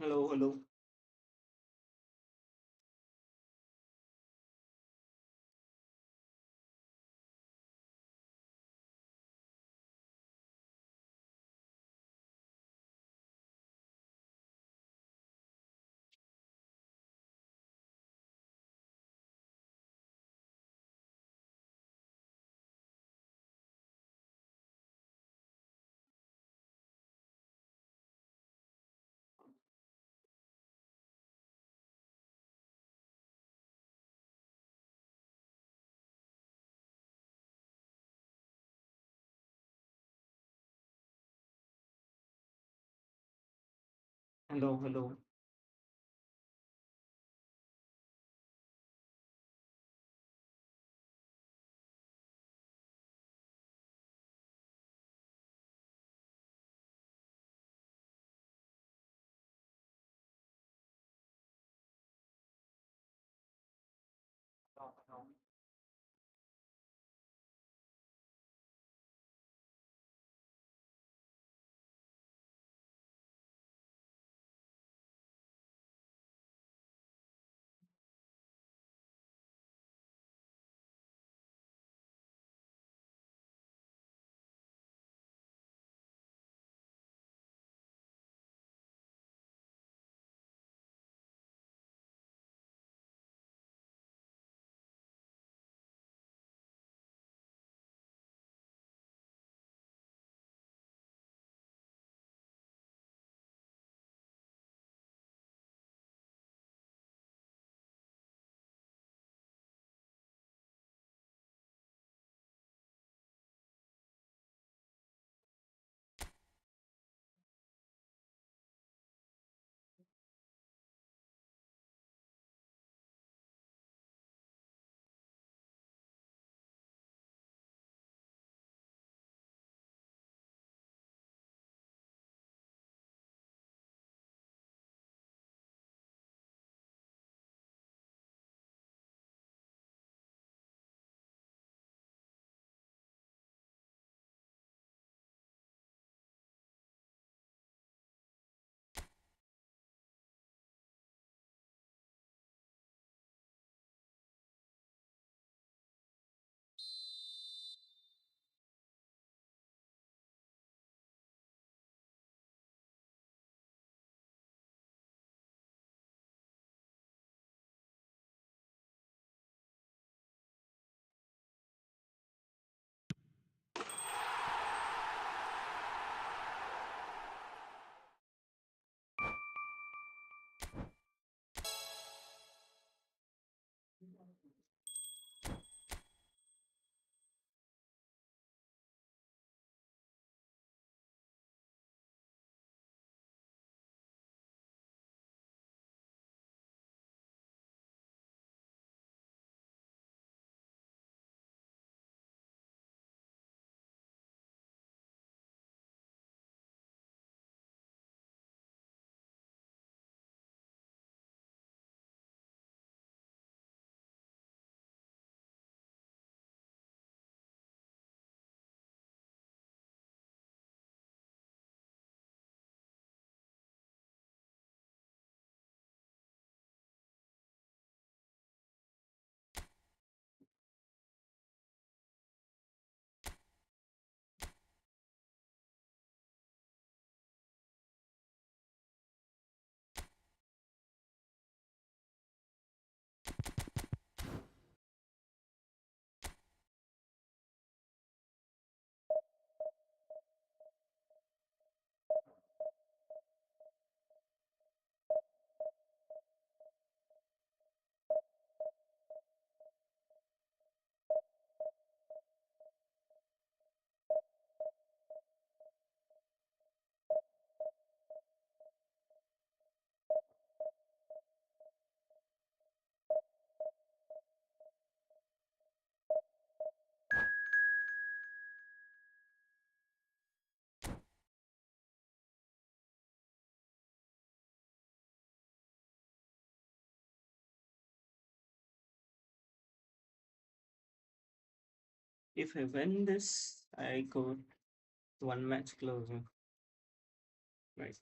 Hello, hello, hello, hello. If I win this, I go one match closer, right?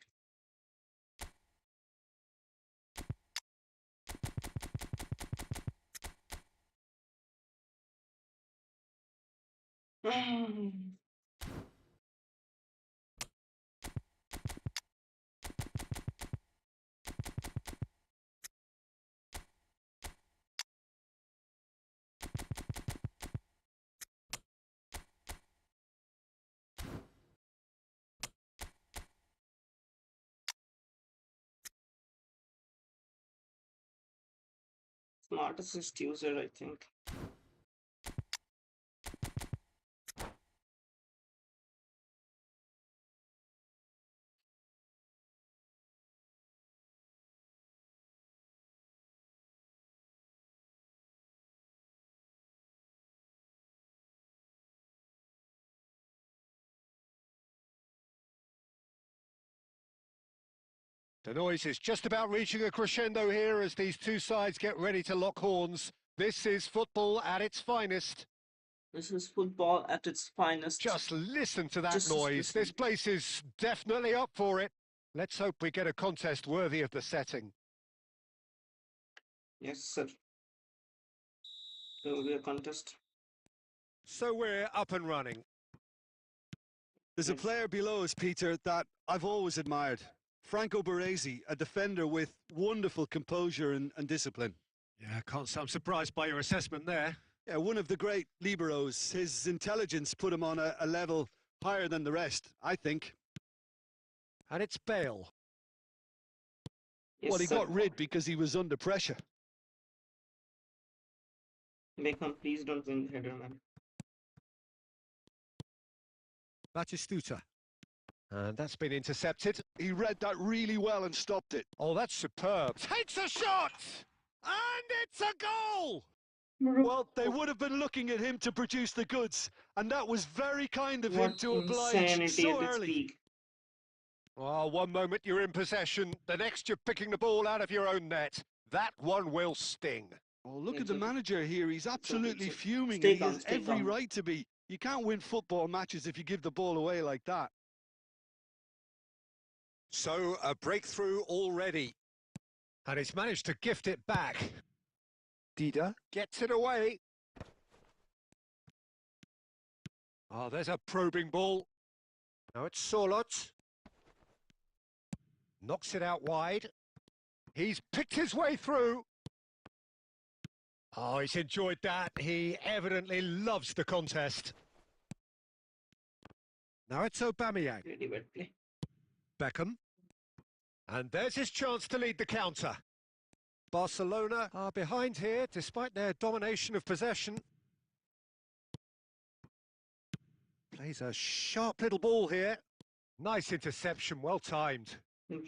Smart assist user, I think. The noise is just about reaching a crescendo here as these two sides get ready to lock horns. This is football at its finest. This is football at its finest. Just listen to that Just noise. listen. This place is definitely up for it. Let's hope we get a contest worthy of the setting. Yes, sir. There will be a contest. So we're up and running. There's a player below us, Peter, that I've always admired. Franco Baresi, a defender with wonderful composure and discipline. Yeah, can't say I'm surprised by your assessment there. Yeah, one of the great liberos. His intelligence put him on a level higher than the rest, I think. And it's Bale. Yes, Well, he sir. got rid because he was under pressure. Bacon, please don't win the header, man. Batistuta. And that's been intercepted. He read that really well and stopped it. Oh, that's superb. Takes a shot! And it's a goal! Well, they would have been looking at him to produce the goods, and that was very kind of him to oblige insanity so at its early. peak. Oh, one moment you're in possession, the next you're picking the ball out of your own net. That one will sting. Oh, look It's at the okay. manager here. He's absolutely it's okay. fuming. Stay He calm, has stay every calm. right to be. You can't win football matches if you give the ball away like that. So, a breakthrough already. And he's managed to gift it back. Dida. Gets it away. Oh, there's a probing ball. Now it's Solot. Knocks it out wide. He's picked his way through. Oh, he's enjoyed that. He evidently loves the contest. Now it's Aubameyang. Really bad play. Beckham. And there's his chance to lead the counter. Barcelona are behind here despite their domination of possession. Plays a sharp little ball here. Nice interception, well timed.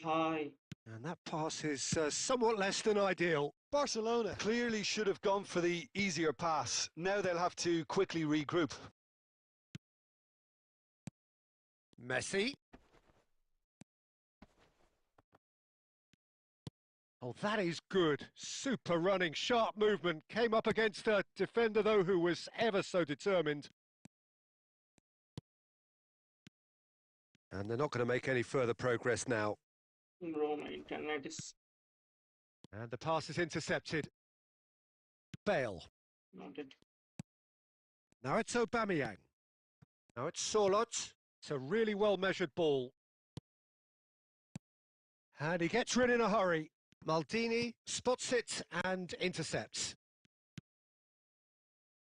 High. And that pass is somewhat less than ideal. Barcelona clearly should have gone for the easier pass. Now they'll have to quickly regroup. Messi. Oh, that is good. Super running, sharp movement. Came up against a defender, though, who was ever so determined. And they're not going to make any further progress now. Bro, my internet is And the pass is intercepted. Bale. not it. Now it's Aubameyang. Now it's Solot. It's a really well-measured ball. And he gets rid in a hurry. Maldini spots it and intercepts.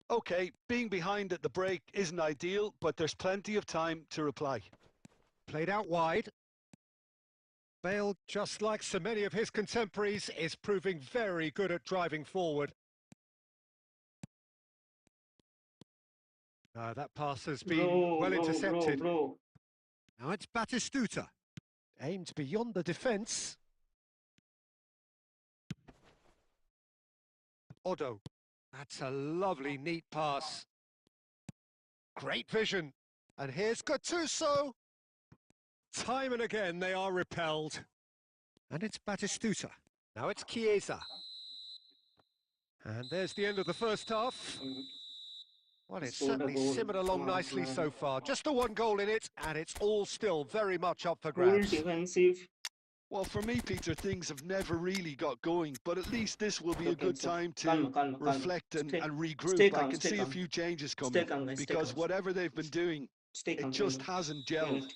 Okay, being behind at the break isn't ideal, but there's plenty of time to reply. Played out wide. Bale, just like so many of his contemporaries, is proving very good at driving forward. That pass has been well intercepted. Bro. Now it's Batistuta. Aimed beyond the defence. Odo. That's a lovely, neat pass. Great vision. And here's Gattuso. Time and again they are repelled. And it's Batistuta. Now it's Chiesa. And there's the end of the first half. Well, it's Scored a certainly goal. simmered along Come on, nicely man. so far. Just the one goal in it, and it's all still very much up for Full grabs. defensive Well, for me, Peter, things have never really got going, but at least this will be a Okay, good so time calma, to calma, calma. reflect and Stay regroup. I calm, can stay see a calm. few changes Stay coming calm, guys, stay because calm. whatever they've been doing, Stay it calm, just remember. hasn't gelled. Minute.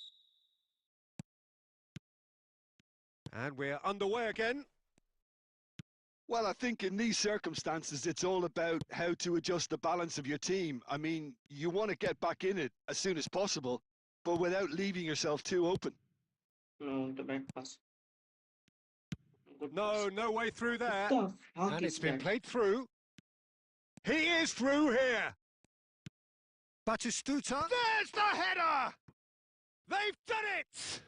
And we're underway again. Well, I think in these circumstances, it's all about how to adjust the balance of your team. I mean, you want to get back in it as soon as possible, but without leaving yourself too open. No, the bad pass. Good No, pass. no way through there. What the fuck And is it's been that? played through. He is through here. Batistuta. There's the header! They've done it!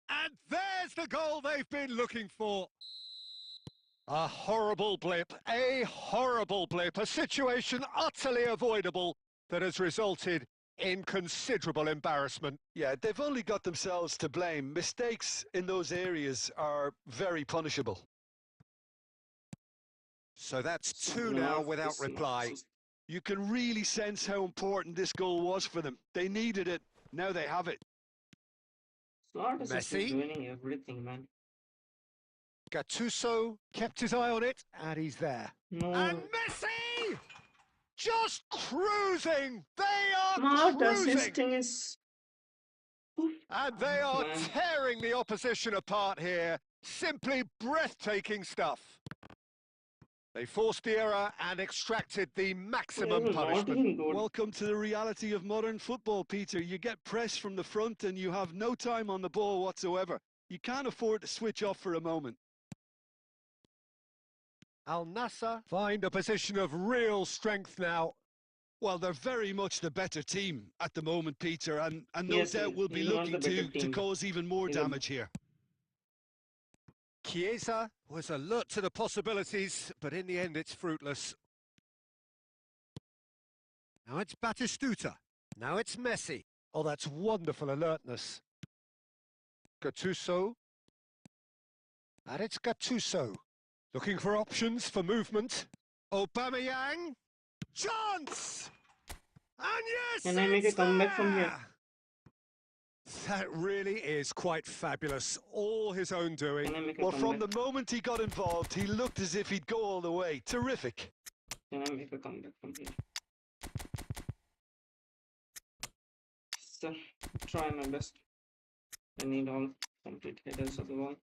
And there's the goal they've been looking for. A horrible blip, a situation utterly avoidable that has resulted in considerable embarrassment. Yeah, they've only got themselves to blame. Mistakes in those areas are very punishable. So that's two now without reply. You can really sense how important this goal was for them. They needed it. Now they have it. Slot is just Messi. doing everything, man. Gattuso kept his eye on it, and he's there. No. And Messi! Just cruising! They are Smart cruising! assisting is... And they are Man. tearing the opposition apart here. Simply breathtaking stuff. They forced the error and extracted the maximum Not punishment. even good. Welcome to the reality of modern football, Peter. You get pressed from the front and you have no time on the ball whatsoever. You can't afford to switch off for a moment. Al Nassr find a position of real strength now. Well, they're very much the better team at the moment, Peter, and no Yes, doubt will be he's not looking the better to team. cause even more He's a- damage here. Chiesa was alert to the possibilities, but in the end it's fruitless. Now it's Batistuta. Now it's Messi. Oh, that's wonderful alertness. Gattuso. And it's Gattuso. Looking for options for movement. Aubameyang. Chance! And yes, Can I make a it's comeback from here? there! That really is quite fabulous. All his own doing. Can I make a Well, from comeback? the moment he got involved, he looked as if he'd go all the way. Terrific. Can I make a comeback from here? So, try my best. I need all complete headers of the ball.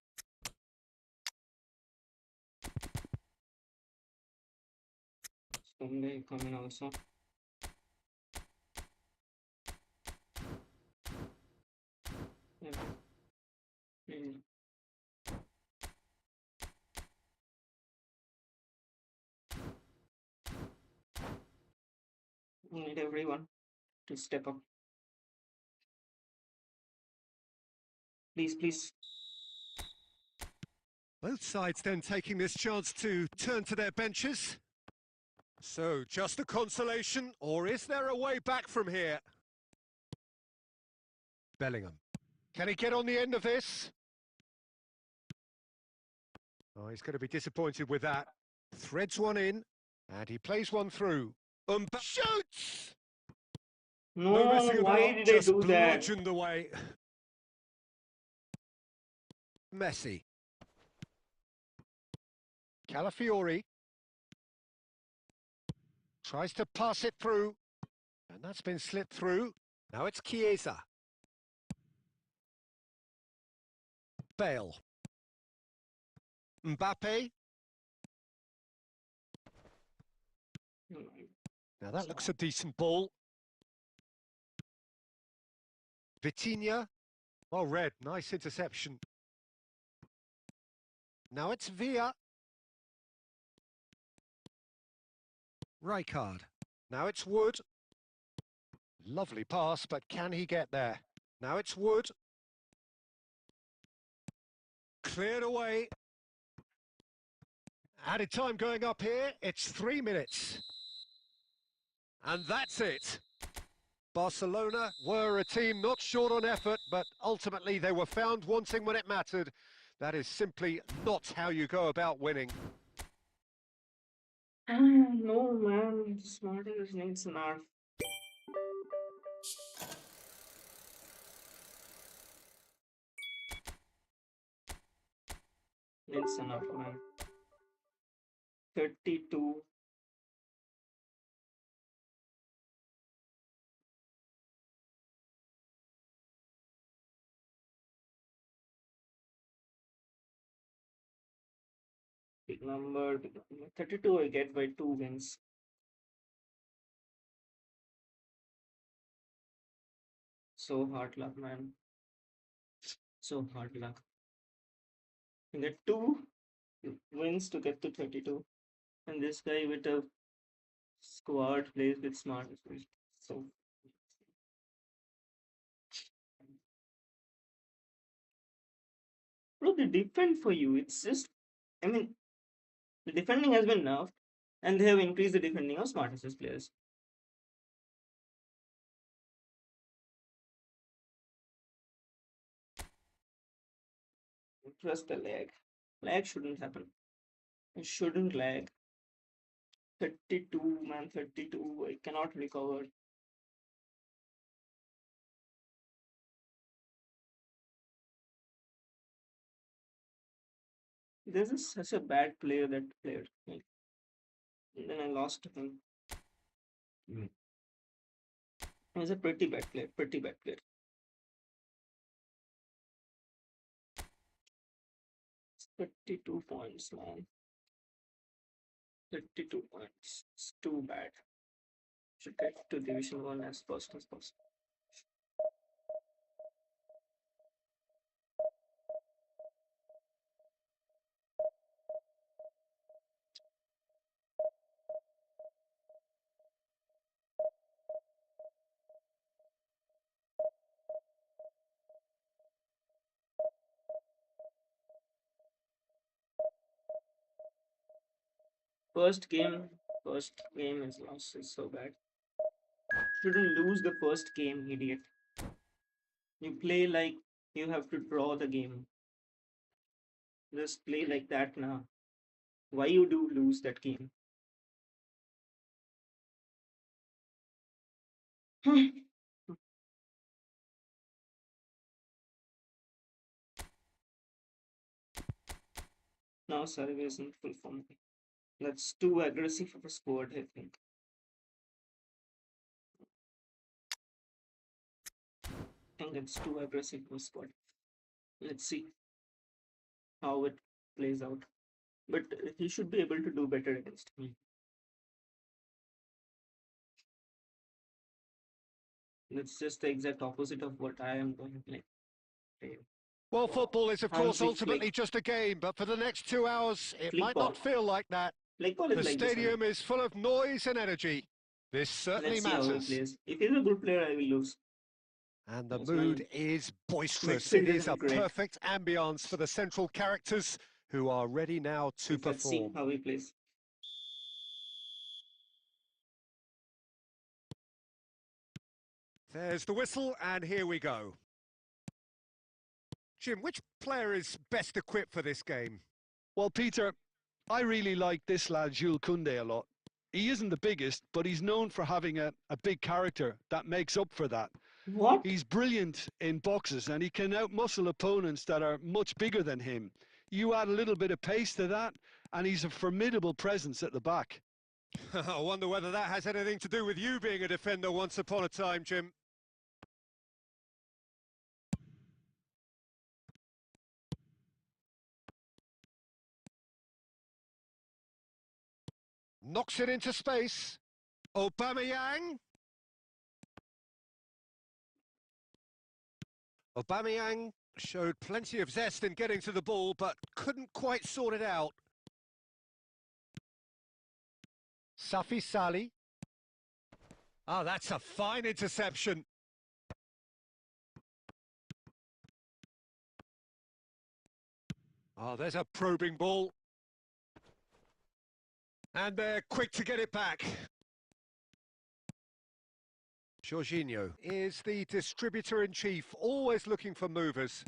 Someday coming also. Yeah. We need everyone to step up. Please, please. Both sides then taking this chance to turn to their benches. So, just a consolation, or is there a way back from here? Bellingham. Can he get on the end of this? Oh, he's going to be disappointed with that. Threads one in, and he plays one through. Shoots! No, messing why about, did I just do that? bludgeoned away. Messi. Calafiori. Tries to pass it through. And that's been slipped through. Now it's Chiesa. Bale. Mbappe. Now that looks a decent ball. Vitinha. Well read, nice interception. Now it's Villa. Rijkaard. Now it's Wood. Lovely pass, but can he get there? Now it's Wood. Cleared away. Added time going up here. It's 3 minutes. And that's it. Barcelona were a team not short on effort, but ultimately they were found wanting when it mattered. That is simply not how you go about winning. No, man. Smartest needs an nerf. It's enough, man. 32. Big number, big number. 32 I get by 2 wins. So hard luck, man. So hard luck. You get 2 wins to get to 32. And this guy with a squad plays with smart. So bro, they defend for you. It's just, I mean, the defending has been nerfed, and they have increased the defending of smart assist players. Trust the lag. Lag shouldn't happen. It shouldn't lag. 32, man, 32. I cannot recover. This is such a bad player, that player. Like, and then I lost to him. He's a pretty bad player. Pretty bad player. 32 points, man. 32 points. It's too bad. Should get to Division 1 as fast as possible. First game is lost. It's so bad. Shouldn't lose the first game, idiot. You play like you have to draw the game. Just play like that now. Why you do lose that game? Now survey isn't full form. That's too aggressive of a squad, I think. I think it's too aggressive for a squad. Let's see how it plays out. But he should be able to do better against me. It's just the exact opposite of what I am going to play. Well, football is, of course, Hansi ultimately Flick. just a game, but for the next 2 hours, it Flick might ball. not feel like that. Flick ball is The like this only. stadium is full of noise and energy. This certainly Let's see how he matters. plays. If he's a good player, I will lose. And the Yes, mood man. is boisterous. Midfield It is a isn't great. perfect ambience for the central characters who are ready now to Let's see perform. how he plays. There's the whistle, and here we go. Jim, which player is best equipped for this game? Well, Peter, I really like this lad, Jules Koundé, a lot. He isn't the biggest, but he's known for having a big character that makes up for that. What? He's brilliant in boxes, and he can outmuscle opponents that are much bigger than him. You add a little bit of pace to that, and he's a formidable presence at the back. I wonder whether that has anything to do with you being a defender once upon a time, Jim. Knocks it into space. Aubameyang. Aubameyang showed plenty of zest in getting to the ball, but couldn't quite sort it out. Safi Sali. Oh, that's a fine interception. Oh, there's a probing ball. And they're quick to get it back. Jorginho is the distributor-in-chief, always looking for movers.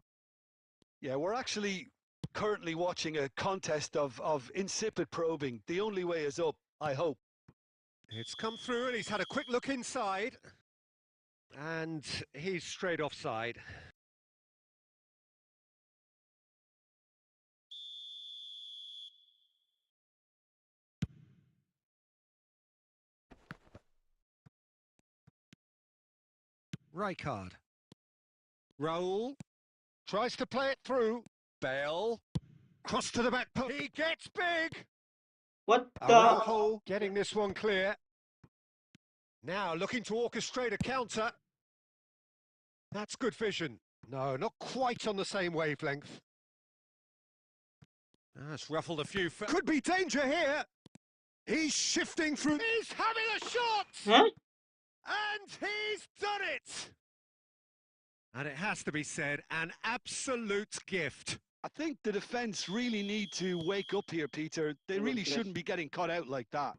Yeah, we're actually currently watching a contest of insipid probing. The only way is up, I hope. It's come through and he's had a quick look inside. And he's straight offside. Rijkaard. Raul tries to play it through. Bale. Cross to the back post. He gets big. What the? Araujo getting this one clear. Now looking to orchestrate a counter. That's good vision. No, not quite on the same wavelength. That's ruffled a few. Could be danger here. He's shifting through. He's having a shot! Huh? And he's done it! And it has to be said, an absolute gift. I think the defence really need to wake up here, Peter. They really shouldn't be getting caught out like that.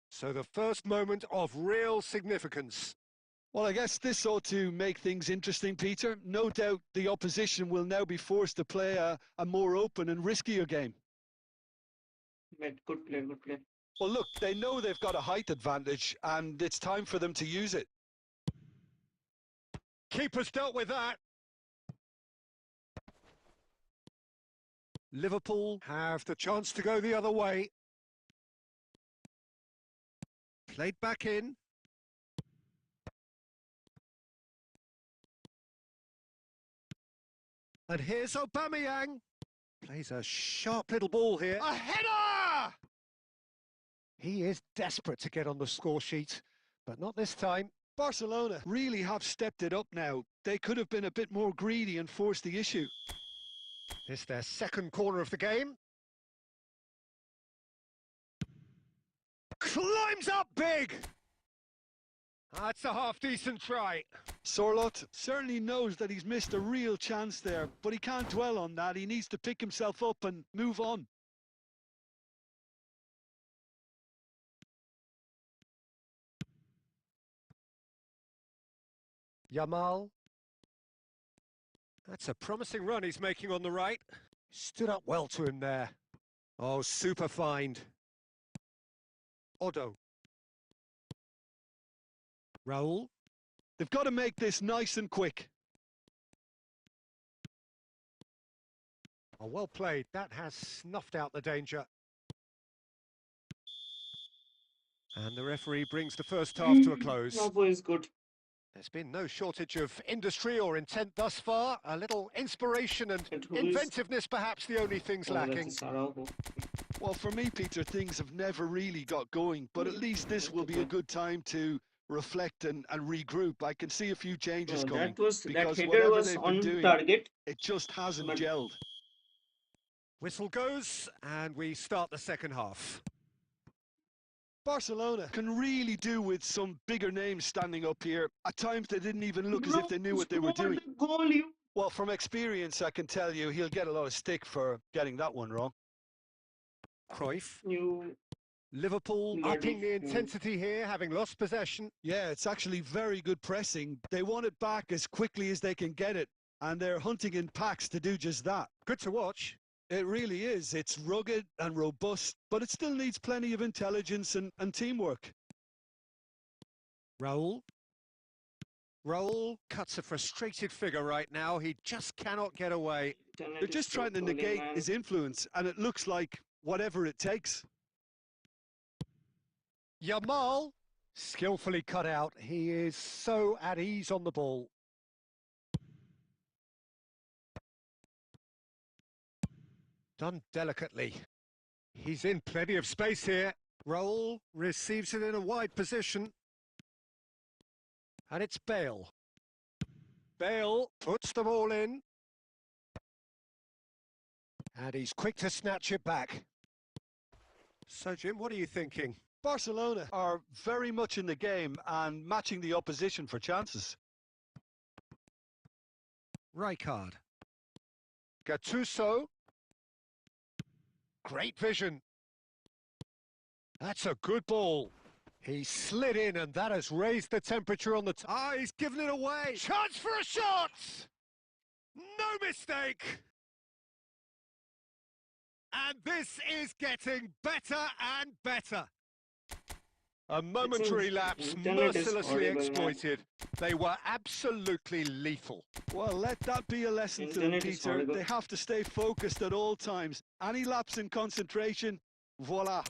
So the first moment of real significance. Well, I guess this ought to make things interesting, Peter. No doubt the opposition will now be forced to play a more open and riskier game. Good play, good play. Well, look, they know they've got a height advantage, and it's time for them to use it. Keeper's dealt with that. Liverpool have the chance to go the other way. Played back in. And here's Aubameyang. Plays a sharp little ball here. A header! He is desperate to get on the score sheet, but not this time. Barcelona really have stepped it up now. They could have been a bit more greedy and forced the issue. It's their second corner of the game. Climbs up big! That's a half-decent try. Sorloth certainly knows that he's missed a real chance there, but he can't dwell on that. He needs to pick himself up and move on. Yamal. That's a promising run he's making on the right. Stood up well to him there. Oh, super find. Odo. Raul. They've got to make this nice and quick. Oh, well played. That has snuffed out the danger. And the referee brings the first half to a close. Bravo is good. There's been no shortage of industry or intent thus far. A little inspiration and inventiveness, perhaps the only things lacking. Well, for me, Peter, things have never really got going, but at least this will be a good time to reflect and regroup. I can see a few changes coming. That header was on target. It just hasn't gelled. Whistle goes, and we start the second half. Barcelona can really do with some bigger names standing up here. At times they didn't even look as if they knew what they were doing. Well, from experience, I can tell you he'll get a lot of stick for getting that one wrong. Cruyff. Liverpool upping the intensity here, having lost possession. Yeah, it's actually very good pressing. They want it back as quickly as they can get it, and they're hunting in packs to do just that. Good to watch. It really is. It's rugged and robust, but it still needs plenty of intelligence and teamwork. Raul. Raul cuts a frustrated figure right now. He just cannot get away. They're just trying to negate his influence, and it looks like whatever it takes. Yamal, skillfully cut out. He is so at ease on the ball. Done delicately. He's in plenty of space here. Raul receives it in a wide position. And it's Bale. Bale puts the ball in. And he's quick to snatch it back. So, Jim, what are you thinking? Barcelona are very much in the game and matching the opposition for chances. Rijkaard. Gattuso. Great vision. That's a good ball. He slid in, and that has raised the temperature on the... he's given it away. Chance for a shot! No mistake! And this is getting better and better. A momentary lapse mercilessly exploited. They were absolutely lethal. Well, let that be a lesson to them, Peter. They have to stay focused at all times. Any lapse in concentration, voila.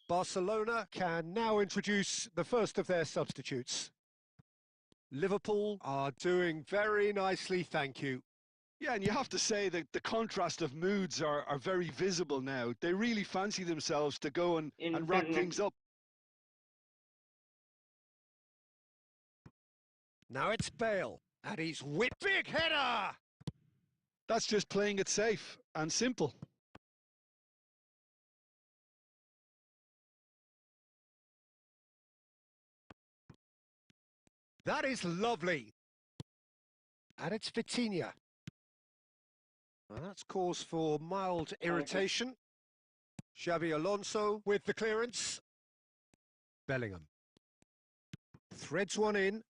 Barcelona can now introduce the first of their substitutes. Liverpool are doing very nicely, thank you. Yeah, and you have to say that the contrast of moods are very visible now. They really fancy themselves to go and wrap Internet. things up. Now it's Bale, and he's whipped big header! That's just playing it safe and simple. That is lovely. And it's Vitinha. Well, that's cause for mild irritation. Xabi Alonso with the clearance. Bellingham. Threads one in.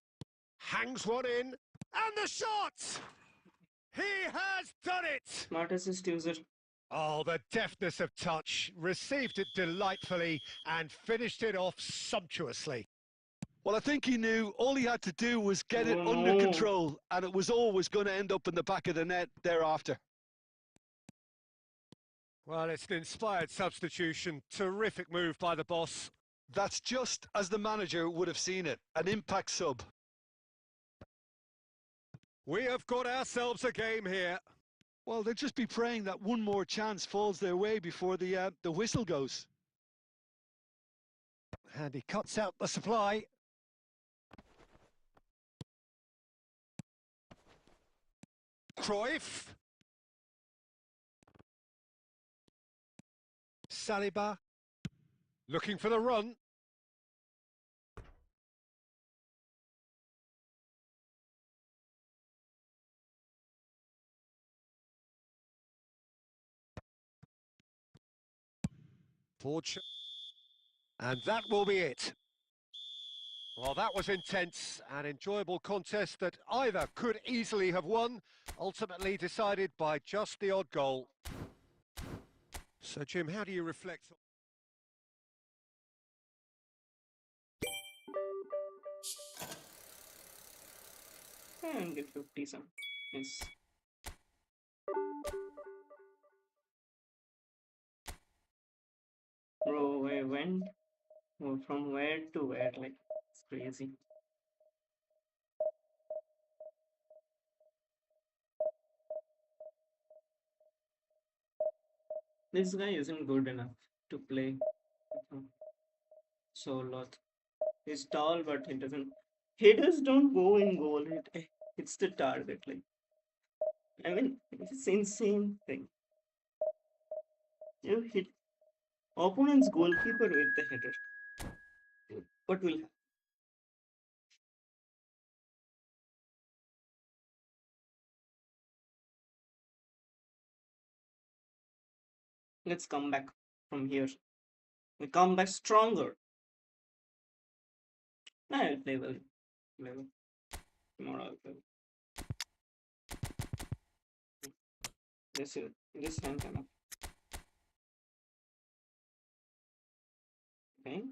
Hangs one in. And the shot! He has done it! Smart assist user. Oh, the deftness of touch. Received it delightfully and finished it off sumptuously. Well, I think he knew all he had to do was get it Oh, under no. control, and it was always going to end up in the back of the net thereafter. Well, it's an inspired substitution. Terrific move by the boss. That's just as the manager would have seen it, an impact sub. We have got ourselves a game here. Well, they'll just be praying that one more chance falls their way before the whistle goes. And he cuts out the supply. Cruyff. Saliba. Looking for the run. And that will be it. Well, that was intense, an enjoyable contest that either could easily have won, ultimately decided by just the odd goal. So, Jim, how do you reflect? And get 50 some. Yes. Bro, I went from where to where, like, it's crazy. This guy isn't good enough to play so lot. He's tall, but he doesn't. Headers don't go in goal. It's the target. Like, I mean, it's insane thing. You hit opponent's goalkeeper with the header. What will happen? Let's come back from here. We come back stronger. I'll play well. Level. Tomorrow I'll play. This hand cannot. Okay.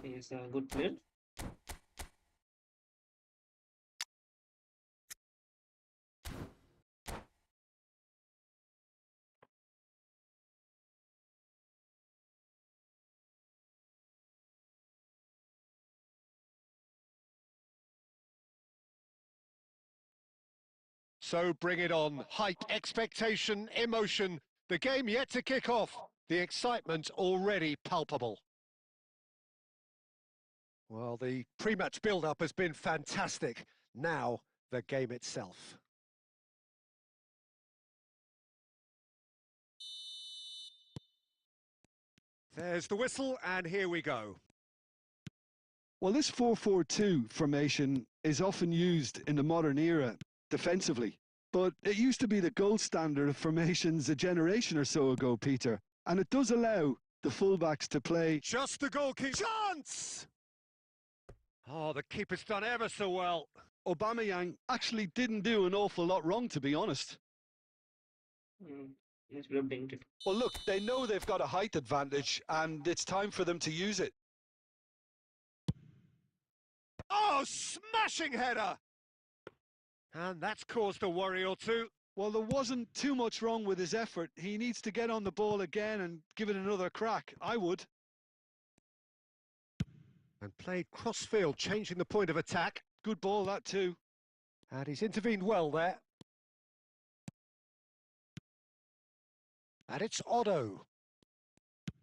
He is a good player. So bring it on. Hype, expectation, emotion. The game yet to kick off. The excitement already palpable. Well, the pre-match build-up has been fantastic. Now, the game itself. There's the whistle, and here we go. Well, this 4-4-2 formation is often used in the modern era defensively, but it used to be the gold standard of formations a generation or so ago, Peter, and it does allow the fullbacks to play. Just the goalkeeper. Chance! Oh, the keeper's done ever so well. Aubameyang actually didn't do an awful lot wrong, to be honest. It's would have been it. Well, look, they know they've got a height advantage, and it's time for them to use it. Oh, smashing header! And that's caused a worry or two. Well, there wasn't too much wrong with his effort. He needs to get on the ball again and give it another crack. I would. And played cross-field, changing the point of attack. Good ball, that too. And he's intervened well there. And it's Otto.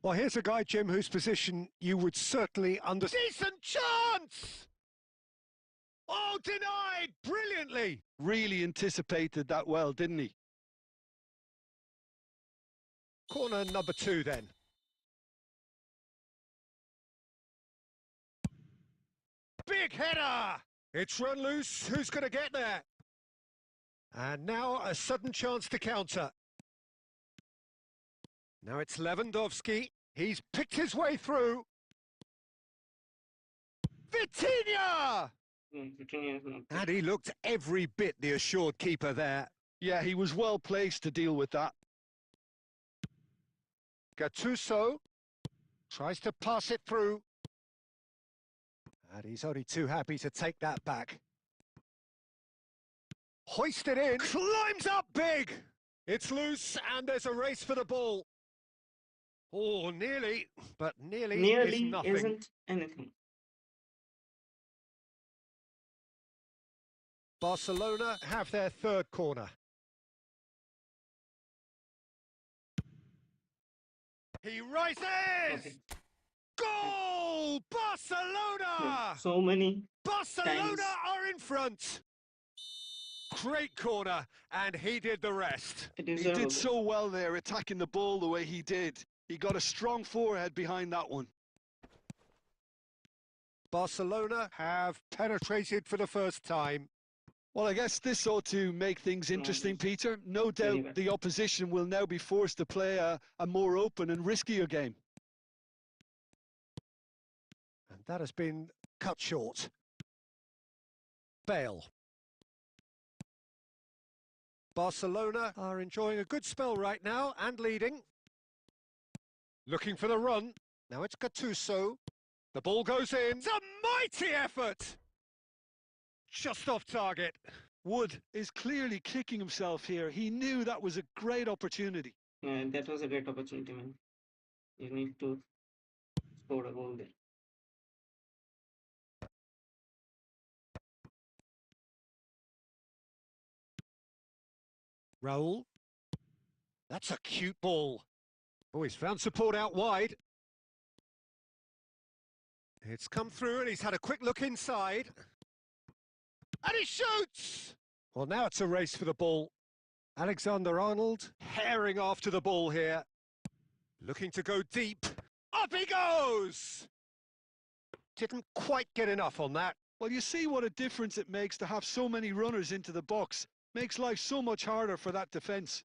Well, here's a guy, Jim, whose position you would certainly understand. Decent chance! Oh, denied brilliantly. Really anticipated that well, didn't he? Corner number 2 then. Big header! It's run loose. Who's going to get there? And now a sudden chance to counter. Now it's Lewandowski. He's picked his way through. Vitinha! And he looked every bit the assured keeper there. Yeah, he was well placed to deal with that. Gattuso tries to pass it through. And he's only too happy to take that back. Hoisted in, climbs up big. It's loose and there's a race for the ball. Oh, nearly, but nearly is nothing. Isn't anything. Barcelona have their third corner. He rises! Okay. Goal! Barcelona! So many Barcelona times. are in front. Great corner, and he did the rest. It He is did so well there, attacking the ball the way he did. He got a strong forehead behind that one. Barcelona have penetrated for the first time. Well, I guess this ought to make things interesting, Peter. No doubt the opposition will now be forced to play a more open and riskier game. And that has been cut short. Bale. Barcelona are enjoying a good spell right now and leading. Looking for the run. Now it's Gattuso. The ball goes in. It's a mighty effort! Just off target. Wood is clearly kicking himself here. He knew that was a great opportunity. Yeah, that was a great opportunity, man. You need to score a goal there. Raul. That's a cute ball. Oh, he's found support out wide. It's come through and he's had a quick look inside. And he shoots! Well, now it's a race for the ball. Alexander-Arnold herring after the ball here. Looking to go deep. Up he goes! Didn't quite get enough on that. Well, you see what a difference it makes to have so many runners into the box. Makes life so much harder for that defence.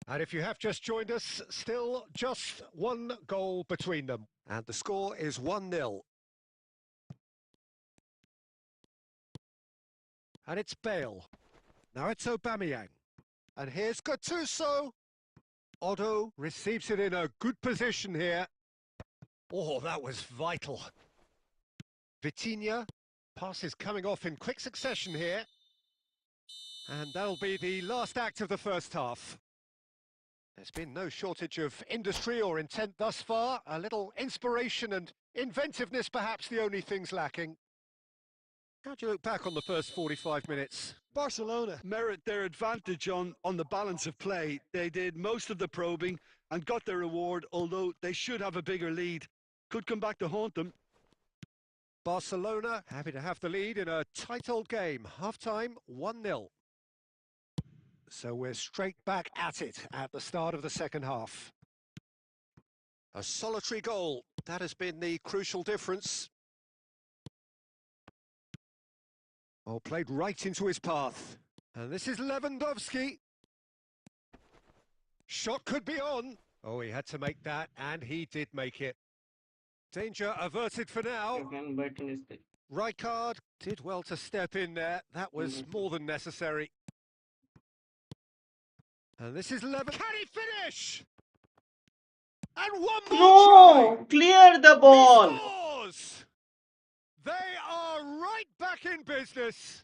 And if you have just joined us, still just one goal between them. And the score is 1-0. And it's Bale. Now it's Aubameyang. And here's Gattuso. Otto receives it in a good position here. Oh, that was vital. Vitinha. Pass is coming off in quick succession here. And that'll be the last act of the first half. There's been no shortage of industry or intent thus far. A little inspiration and inventiveness, perhaps the only things lacking. How do you look back on the first 45 minutes? Barcelona merit their advantage on the balance of play. They did most of the probing and got their reward, although they should have a bigger lead. Could come back to haunt them. Barcelona happy to have the lead in a tight old game. Half-time, 1-0. So we're straight back at it at the start of the second half. A solitary goal. That has been the crucial difference. Oh, played right into his path. And this is Lewandowski. Shot could be on. Oh, he had to make that, and he did make it. Danger averted for now. One button is there. Rijkaard did well to step in there. That was more than necessary. And this is Can he finish? And one more No! try. Clear the He ball! scores! They are right back in business.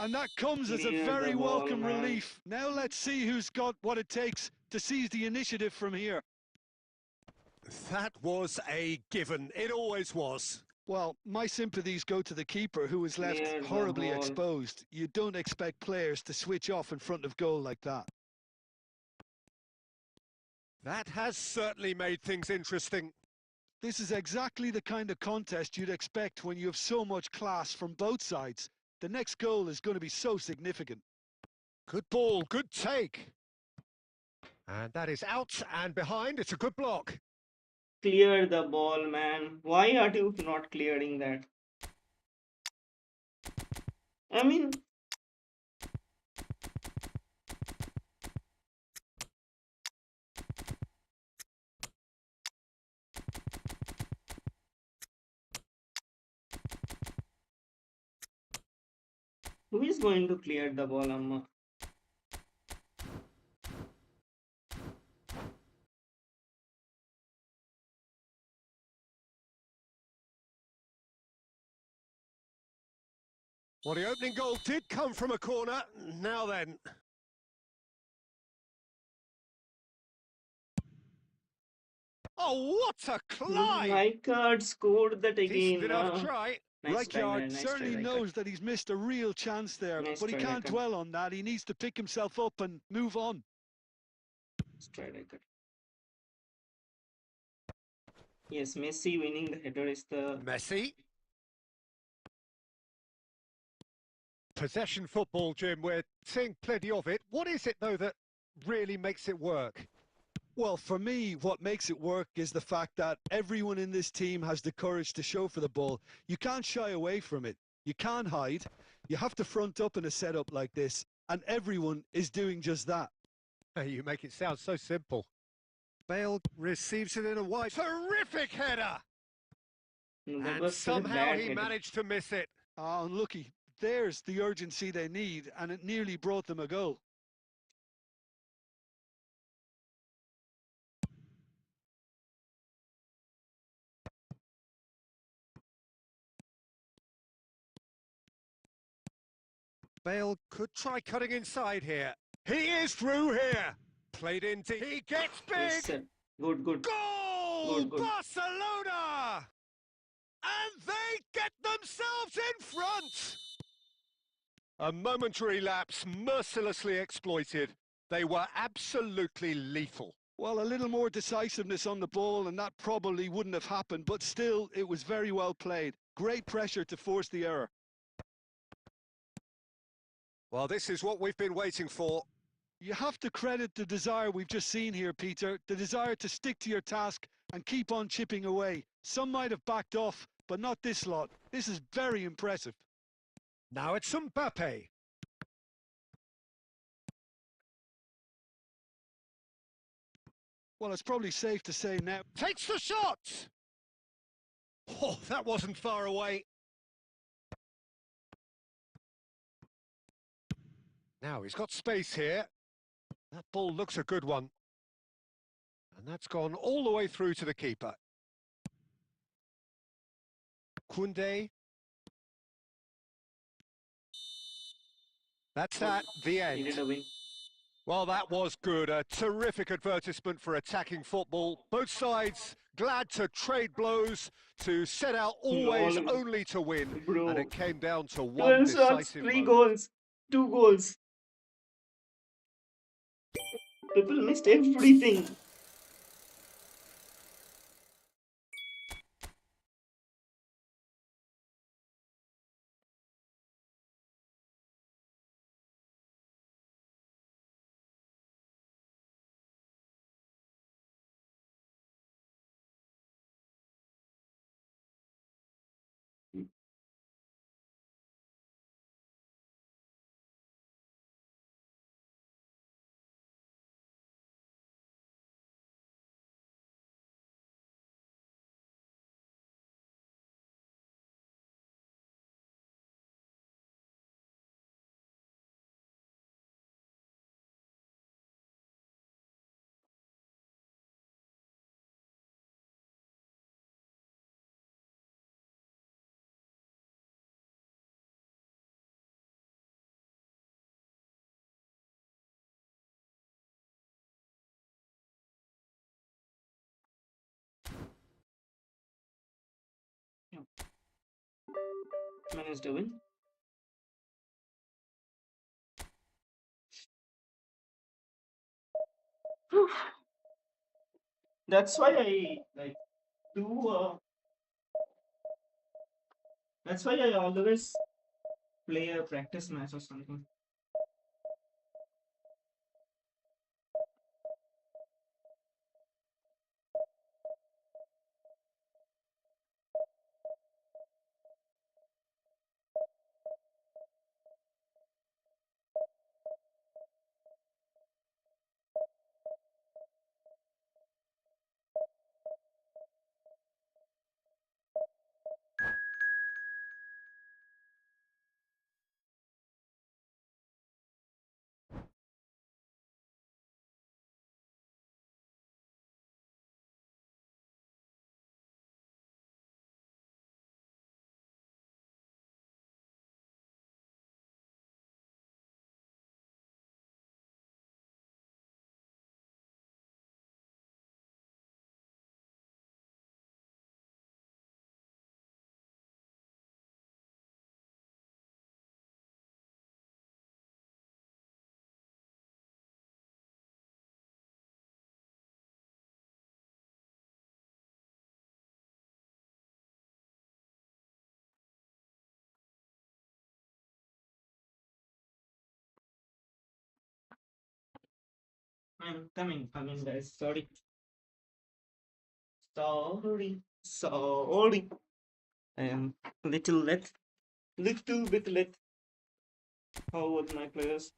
And that comes as a Clear the very ball, welcome man. relief. Now let's see who's got what it takes to seize the initiative from here. That was a given. It always was. Well, my sympathies go to the keeper who was left Clear the horribly ball. exposed. You don't expect players to switch off in front of goal like that. That has certainly made things interesting. This is exactly the kind of contest you'd expect when you have so much class from both sides. The next goal is going to be so significant. Good ball, good take. And that is out and behind. It's a good block. Clear the ball, man. Why are you not clearing that? I mean, who is going to clear the ball, Amma? Well, the opening goal did come from a corner. Now then. Oh, what a climb! Rijkaard scored that Decent again. enough try. Nice try, Rijkaard man. Nice try, certainly Rijkaard. knows that he's missed a real chance there, Nice but he try, can't Rijkaard. dwell on that. He needs to pick himself up and move on. Nice try, Rijkaard. Yes, Messi winning the header is the... Messi. Possession football, Jim. We're seeing plenty of it. What is it, though, that really makes it work? Well, for me, what makes it work is the fact that everyone in this team has the courage to show for the ball. You can't shy away from it. You can't hide. You have to front up in a setup like this, and everyone is doing just that. You make it sound so simple. Bale receives it in a wide... Terrific header! No, that And was such a somehow bad he header. managed to miss it. Ah, unlucky. There's the urgency they need, and it nearly brought them a goal. Bale could try cutting inside here. He is through here. Played in deep. He gets Yes, big. sir. Good, good. Goal! Good, good. Barcelona! And they get themselves in front. A momentary lapse mercilessly exploited. They were absolutely lethal. Well, a little more decisiveness on the ball, and that probably wouldn't have happened, but still, it was very well played. Great pressure to force the error. Well, this is what we've been waiting for. You have to credit the desire we've just seen here, Peter, the desire to stick to your task and keep on chipping away. Some might have backed off, but not this lot. This is very impressive. Now it's Mbappe. Well, it's probably safe to say now. Takes the shot! Oh, that wasn't far away. Now he's got space here. That ball looks a good one. And that's gone all the way through to the keeper. Koundé. That's that, the end. Needed a win. Well, that was good. A terrific advertisement for attacking football. Both sides glad to trade blows, to set out always Lol. only to win. Bro. And it came down to one 12 shots, decisive 3 moment. goals, 2 goals. People missed everything. Managed to win. That's why I like do. That's why I always play a practice match or something. I'm coming, guys. Sorry, sorry. I am little bit late. How was my players?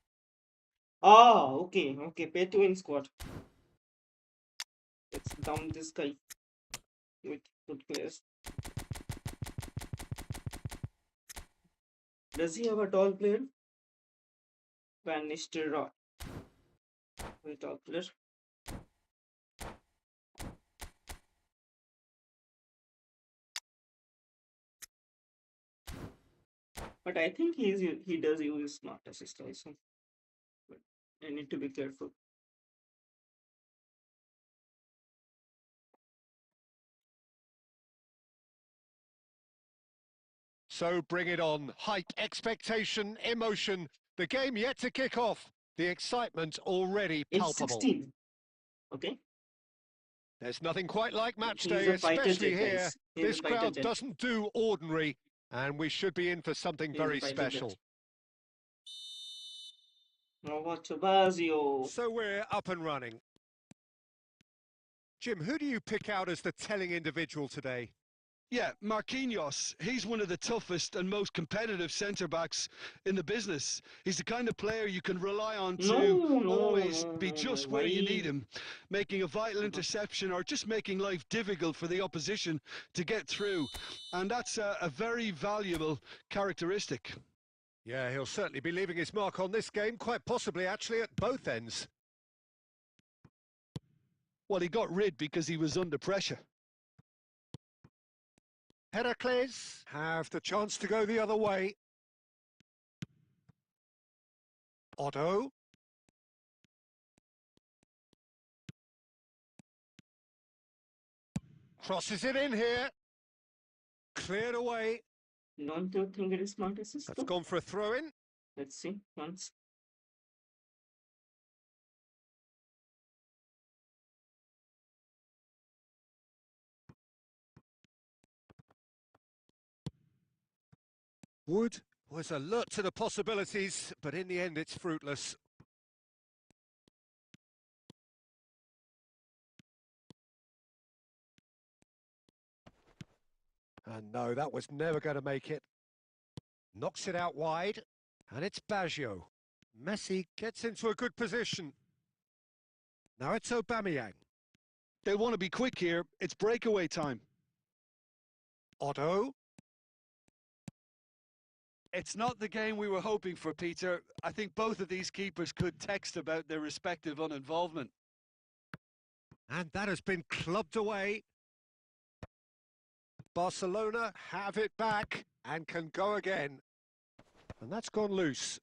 Ah, okay. Pay to win squad. Let's down this guy with good players. Does he have a tall player? Vanished Rod. With tall player. But I think he does use smart assist also. But I need to be careful. So bring it on. Hype, expectation, emotion. The game yet to kick off. The excitement already palpable. F16. Okay. There's nothing quite like match He's day, a fighter especially jet, here. guys. He's a This fighter crowd jet. doesn't do ordinary, and we should be in for something He's a very fighter jet. special. Nuovo Chabazio. So we're up and running. Jim, who do you pick out as the telling individual today? Yeah, Marquinhos, he's one of the toughest and most competitive centre-backs in the business. He's the kind of player you can rely on to always be just where you need him, making a vital interception or just making life difficult for the opposition to get through. And that's a very valuable characteristic. Yeah, he'll certainly be leaving his mark on this game, quite possibly actually at both ends. Well, he got rid because he was under pressure. Heracles have the chance to go the other way. Otto. Crosses it in here. Cleared away. Don't you think it is smart assist? That's gone for a throw-in. Let's see once. Wood was alert to the possibilities, but in the end it's fruitless. And no, that was never going to make it. Knocks it out wide, and it's Baggio. Messi gets into a good position. Now it's Aubameyang. They want to be quick here. It's breakaway time. Otto. It's not the game we were hoping for, Peter. I think both of these keepers could text about their respective uninvolvement. And that has been clubbed away. Barcelona have it back and can go again. And that's gone loose.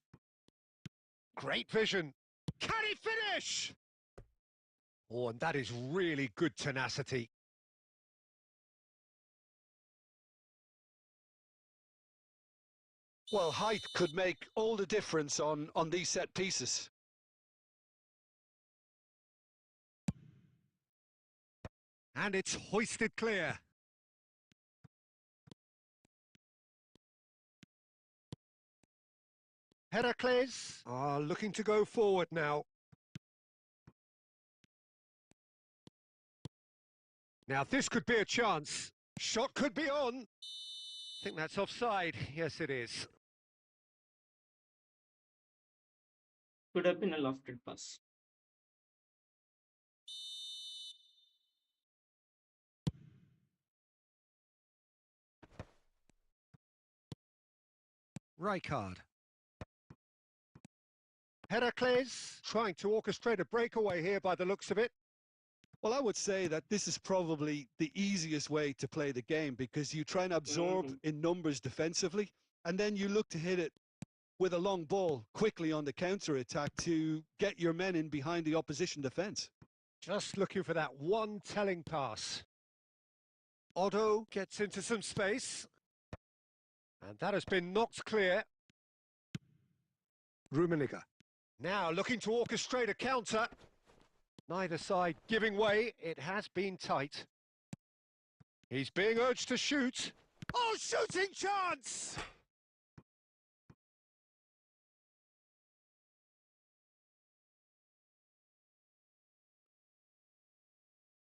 Great vision. Can he finish? Oh, and that is really good tenacity. Well, height could make all the difference on these set pieces. And it's hoisted clear. Heracles are looking to go forward now. Now this could be a chance. Shot could be on. I think that's offside. Yes, it is. Could have been a lofted pass. Rijkaard. Heracles trying to orchestrate a breakaway here by the looks of it. Well, I would say that this is probably the easiest way to play the game because you try and absorb in numbers defensively, and then you look to hit it with a long ball quickly on the counter-attack to get your men in behind the opposition defence. Just looking for that one telling pass. Otto gets into some space. And that has been knocked clear. Rummenigge. Now looking to orchestrate a counter. Neither side giving way. It has been tight. He's being urged to shoot. Oh, shooting chance!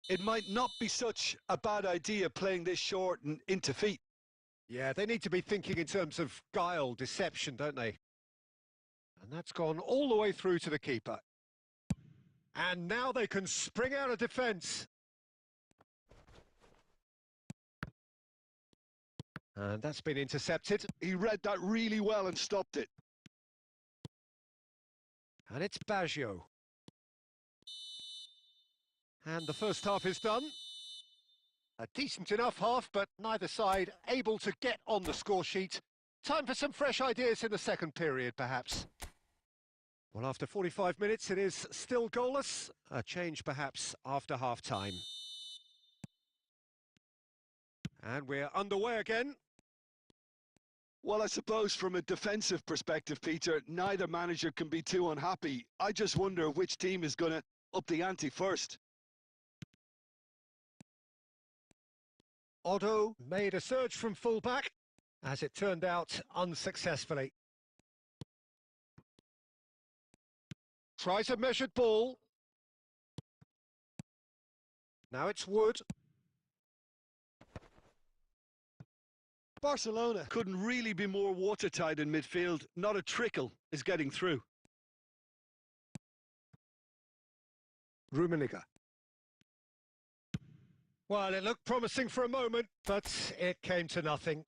It might not be such a bad idea playing this short and into feet. Yeah, they need to be thinking in terms of guile, deception, don't they? And that's gone all the way through to the keeper. And now they can spring out of defence. And that's been intercepted. He read that really well and stopped it. And it's Baggio. And the first half is done. A decent enough half, but neither side able to get on the score sheet. Time for some fresh ideas in the second period, perhaps. Well, after 45 minutes, it is still goalless. A change, perhaps, after half-time. And we're underway again. Well, I suppose from a defensive perspective, Peter, neither manager can be too unhappy. I just wonder which team is going to up the ante first. Otto made a surge from full-back, as it turned out unsuccessfully. Tries a measured ball. Now it's Wood. Barcelona couldn't really be more watertight in midfield. Not a trickle is getting through. Rummenigge. Well, it looked promising for a moment, but it came to nothing.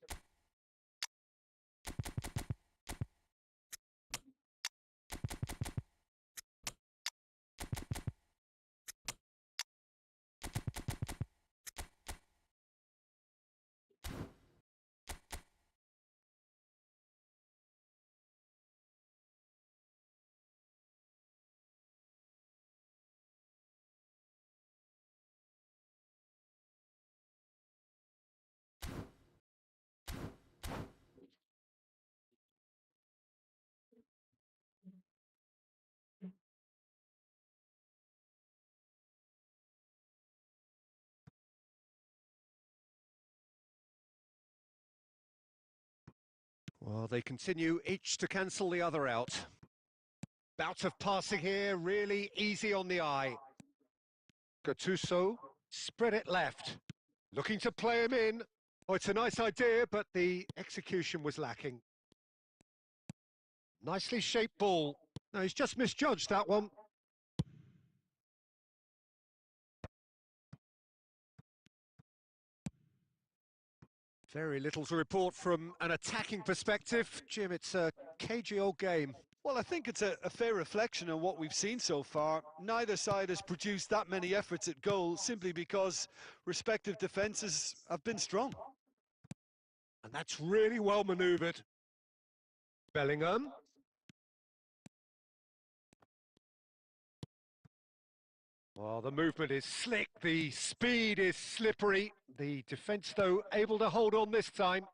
Well, they continue each to cancel the other out. Bout of passing here, really easy on the eye. Gattuso spread it left. Looking to play him in. Oh, it's a nice idea, but the execution was lacking. Nicely shaped ball. No, he's just misjudged that one. Very little to report from an attacking perspective. Jim, it's a cagey old game. Well, I think it's a fair reflection on what we've seen so far. Neither side has produced that many efforts at goal simply because respective defences have been strong. And that's really well manoeuvred. Bellingham. Well, the movement is slick, the speed is slippery. The defence, though, able to hold on this time.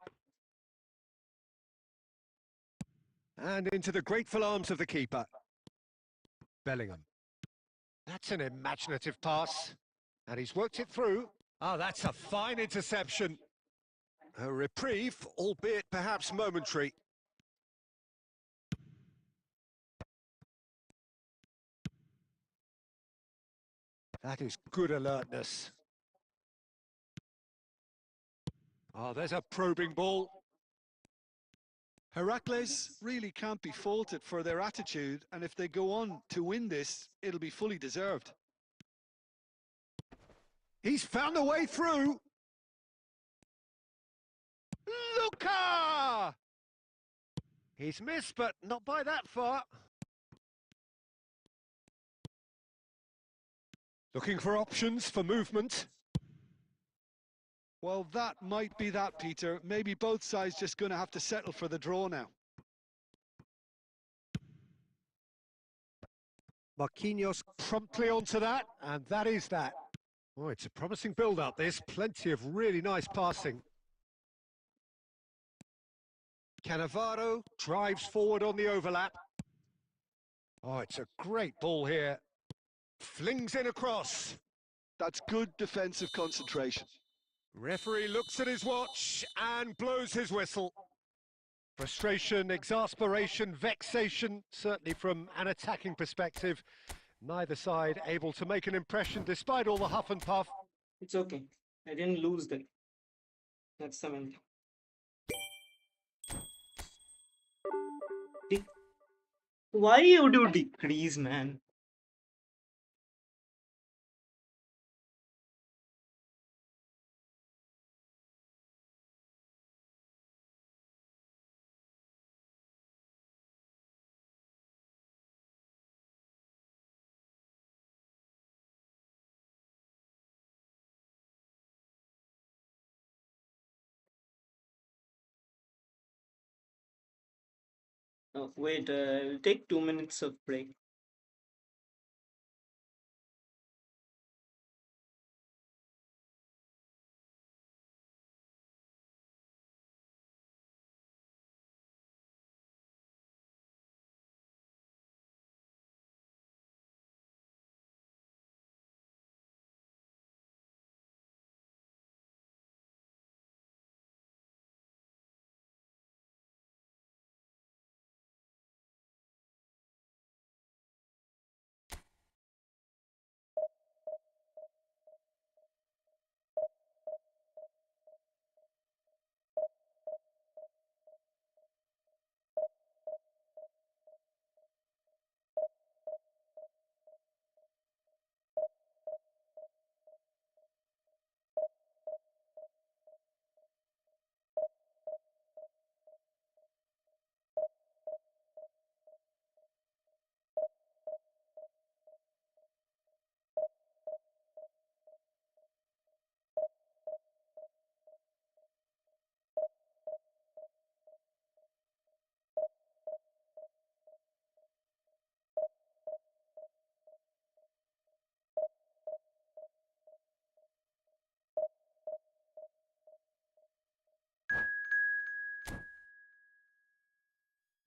And into the grateful arms of the keeper. Bellingham. That's an imaginative pass. And he's worked it through. Oh, that's a fine interception. A reprieve, albeit perhaps momentary. That is good alertness. Oh, there's a probing ball. Heracles really can't be faulted for their attitude, and if they go on to win this, it'll be fully deserved. He's found a way through. Luka! He's missed, but not by that far. Looking for options for movement. Well, that might be that, Peter. Maybe both sides just going to have to settle for the draw now. Marquinhos promptly onto that, and that is that. Oh, it's a promising build-up, this. Plenty of really nice passing. Cannavaro drives forward on the overlap. Oh, it's a great ball here. Flings in across. That's good defensive concentration. Referee looks at his watch and blows his whistle. Frustration, exasperation, vexation, certainly from an attacking perspective. Neither side able to make an impression despite all the huff and puff. It's okay. I didn't lose that. That's the main thing. Why you do decrease, man? Oh, wait, I'll take 2 minutes of break.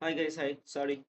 Hi guys, hi. Sorry.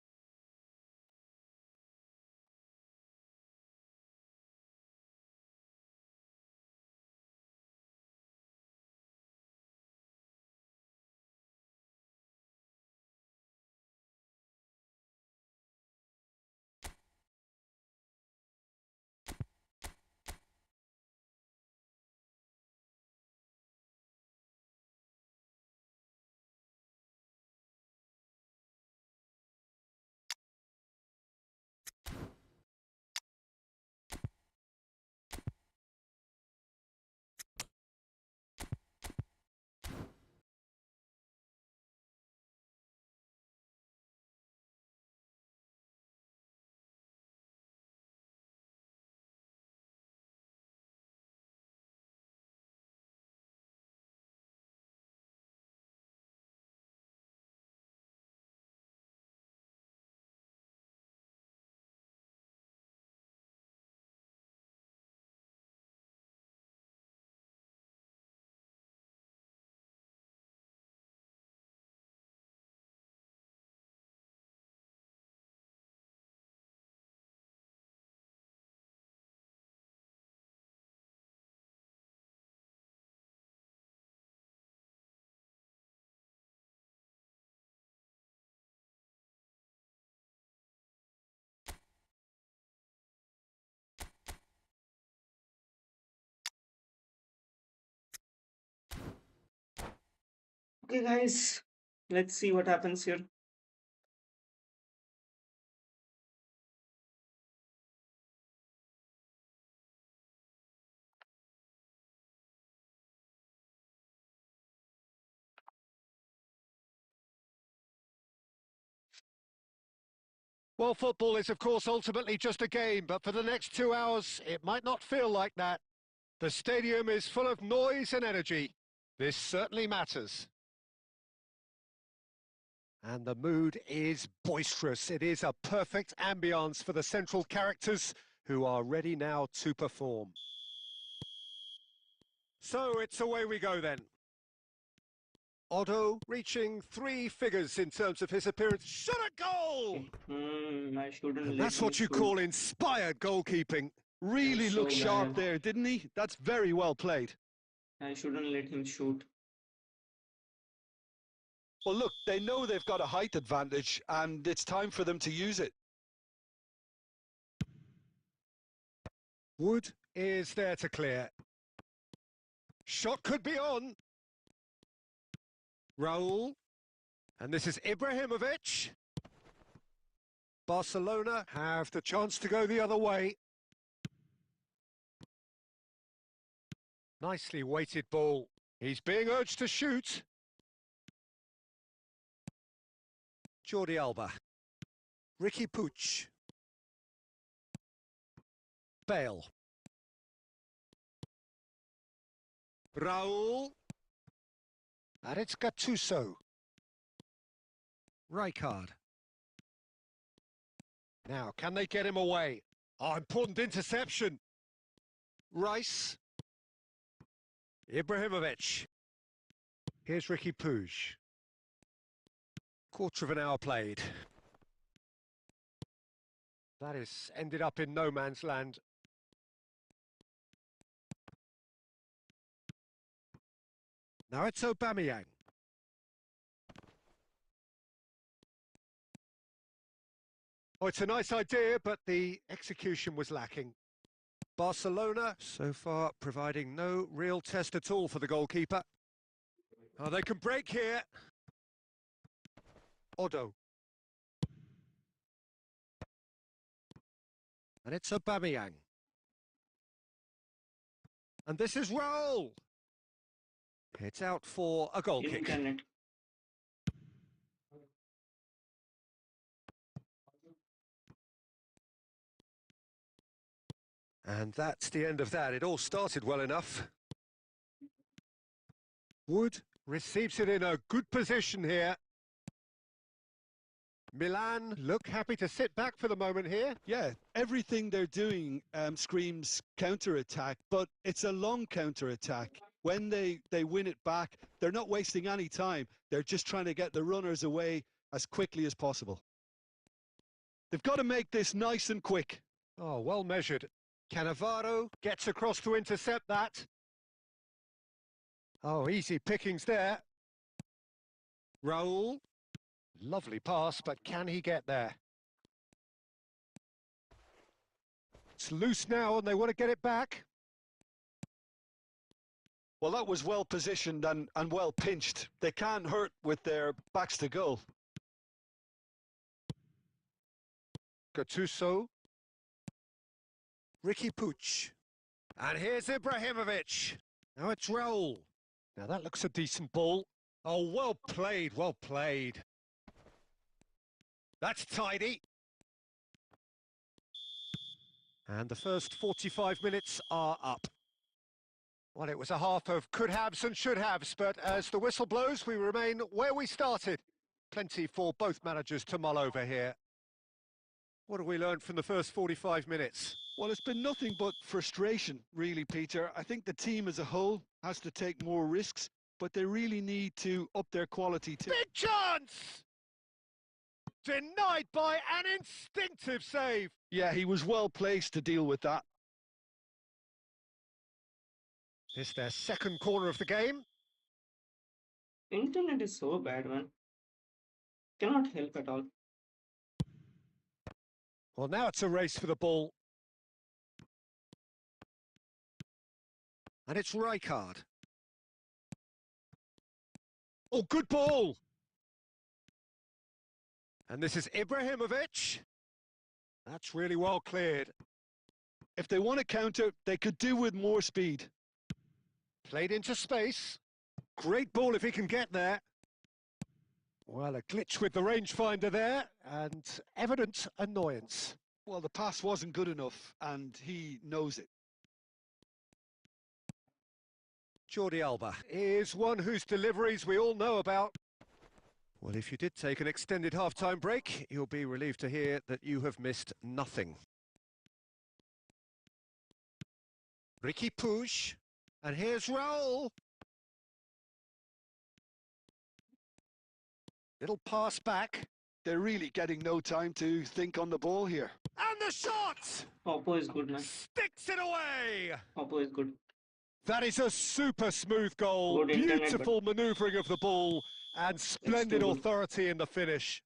Okay, guys, let's see what happens here. Well, football is, of course, ultimately just a game, but for the next 2 hours, it might not feel like that. The stadium is full of noise and energy. This certainly matters. And the mood is boisterous. It is a perfect ambience for the central characters who are ready now to perform. So it's away we go then. Otto reaching 3 figures in terms of his appearance. Shot a goal! I shouldn't And let that's him what you shoot. call inspired goalkeeping. That was Really so looked sharp bad. there, didn't he? That's very well played. I shouldn't let him shoot. Well, look, they know they've got a height advantage, and it's time for them to use it. Wood is there to clear. Shot could be on. Raul. And this is Ibrahimovic. Barcelona have the chance to go the other way. Nicely weighted ball. He's being urged to shoot. Jordi Alba. Ricky Puig. Bale. Raul. And it's Gattuso. Rijkaard. Now, can they get him away? Oh, important interception. Rice. Ibrahimovic. Here's Ricky Puig. Quarter of an hour played. That is ended up in no man's land. Now it's Aubameyang. Oh, it's a nice idea, but the execution was lacking. Barcelona, so far, providing no real test at all for the goalkeeper. Oh, they can break here. Odo. And it's Aubameyang. And this is Raul. It's out for a goal kick. Internet. And that's the end of that. It all started well enough. Wood receives it in a good position here. Milan look happy to sit back for the moment here. Yeah, everything they're doing screams counter-attack, but it's a long counter-attack. When they win it back, they're not wasting any time. They're just trying to get the runners away as quickly as possible. They've got to make this nice and quick. Oh, well measured. Cannavaro gets across to intercept that. Oh, easy pickings there. Raul. Lovely pass, but can he get there? It's loose now and they want to get it back. Well, that was well positioned and well pinched. They can't hurt with their backs to goal. Gattuso. Ricky Puig. And here's Ibrahimovic. Now it's Raul. Now that looks a decent ball. Oh, well played, well played. That's tidy. And the first 45 minutes are up. Well, it was a half of could-haves and should-haves, but as the whistle blows, we remain where we started. Plenty for both managers to mull over here. What have we learned from the first 45 minutes? Well, it's been nothing but frustration, really, Peter. I think the team as a whole has to take more risks, but they really need to up their quality too. Big chance! Denied by an instinctive save. Yeah, he was well placed to deal with that. It's their second corner of the game. Internet is so bad, man. Cannot help at all. Well, now it's a race for the ball. And it's Rijkaard. Oh, good ball! And this is Ibrahimovic. That's really well cleared. If they want to counter, they could do with more speed. Played into space. Great ball if he can get there. Well, a glitch with the rangefinder there, and evident annoyance. Well, the pass wasn't good enough, and he knows it. Jordi Alba is one whose deliveries we all know about. Well, if you did take an extended half-time break, you'll be relieved to hear that you have missed nothing. Ricky Puig, and here's Raul. Little pass back. They're really getting no time to think on the ball here. And the shot! Oppo is good, man. Sticks it away! Oppo is good. That is a super smooth goal. Good internet, Beautiful manoeuvring of the ball and splendid good. authority in the finish.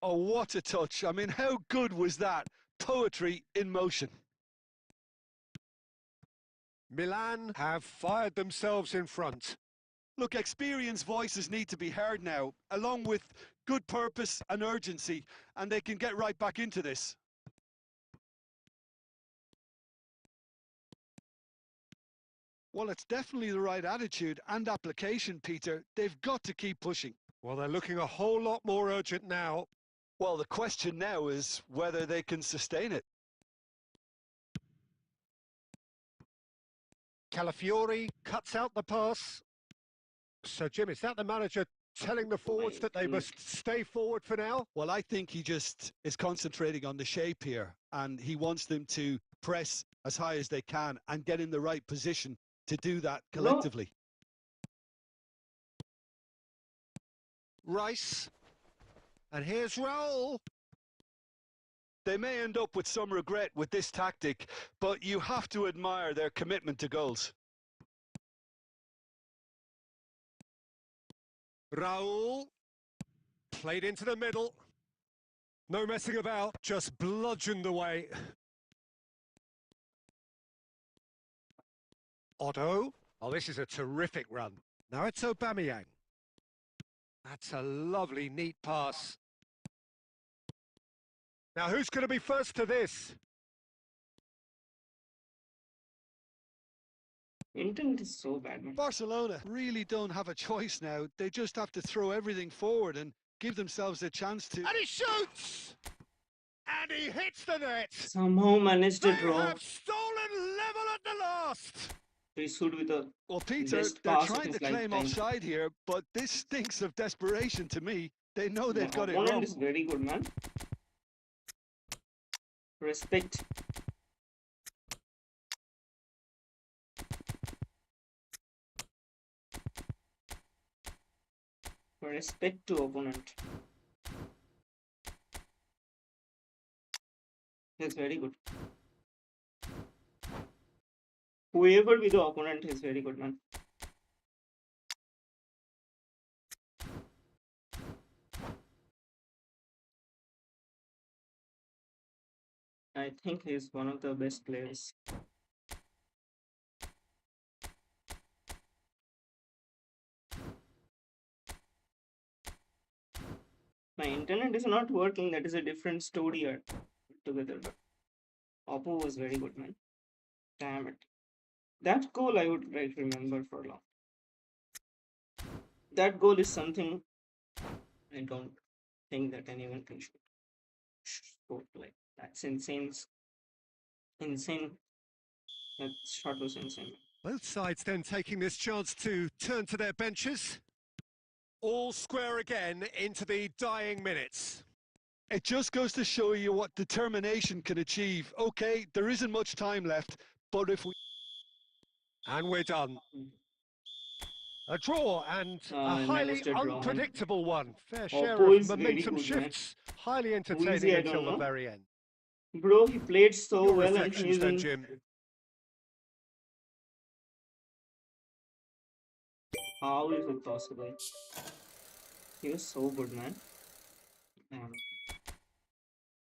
Oh, what a touch. I mean, how good was that? Poetry in motion. Milan have fired themselves in front. Look, experienced voices need to be heard now, along with good purpose and urgency, and they can get right back into this. Well, it's definitely the right attitude and application, Peter. They've got to keep pushing. Well, they're looking a whole lot more urgent now. Well, the question now is whether they can sustain it. Calafiori cuts out the pass. So, Jim, is that the manager telling the forwards that they must stay forward for now? Well, I think he just is concentrating on the shape here, and he wants them to press as high as they can and get in the right position to do that collectively. Rice. And here's Raul. They may end up with some regret with this tactic, but you have to admire their commitment to goals. Raul. Played into the middle. No messing about, just bludgeoned away. Otto. Oh, this is a terrific run. Now it's Aubameyang. That's a lovely, neat pass. Now who's going to be first to this? Internet is so bad, man. Barcelona really don't have a choice now. They just have to throw everything forward and give themselves a chance to... And he shoots! And he hits the net! Somehow managed to They draw. have stolen level at the last! He stood with a Well, Peter, best they're pass of trying his to claim lifetime. offside here, but this stinks of desperation to me. They know they've got it opponent wrong. is very good, man. Respect. Respect to opponent. He's very good. Whoever be the opponent is very good, man. I think he's one of the best players. My internet is not working, that is a different story together, but Oppo was very good, man. Damn it. That goal I would like remember for long. That goal is something I don't think that anyone can shoot like. That's insane. Insane. That shot was insane. Both sides then taking this chance to turn to their benches. All square again into the dying minutes. It just goes to show you what determination can achieve. Okay, there isn't much time left, but if we... And we're done. A draw and a highly unpredictable one. Fair share of momentum shifts. Highly entertaining until the very end. Bro, he played so Your well and reflections he's then, in... Jim. How is it possible? He was so good, man.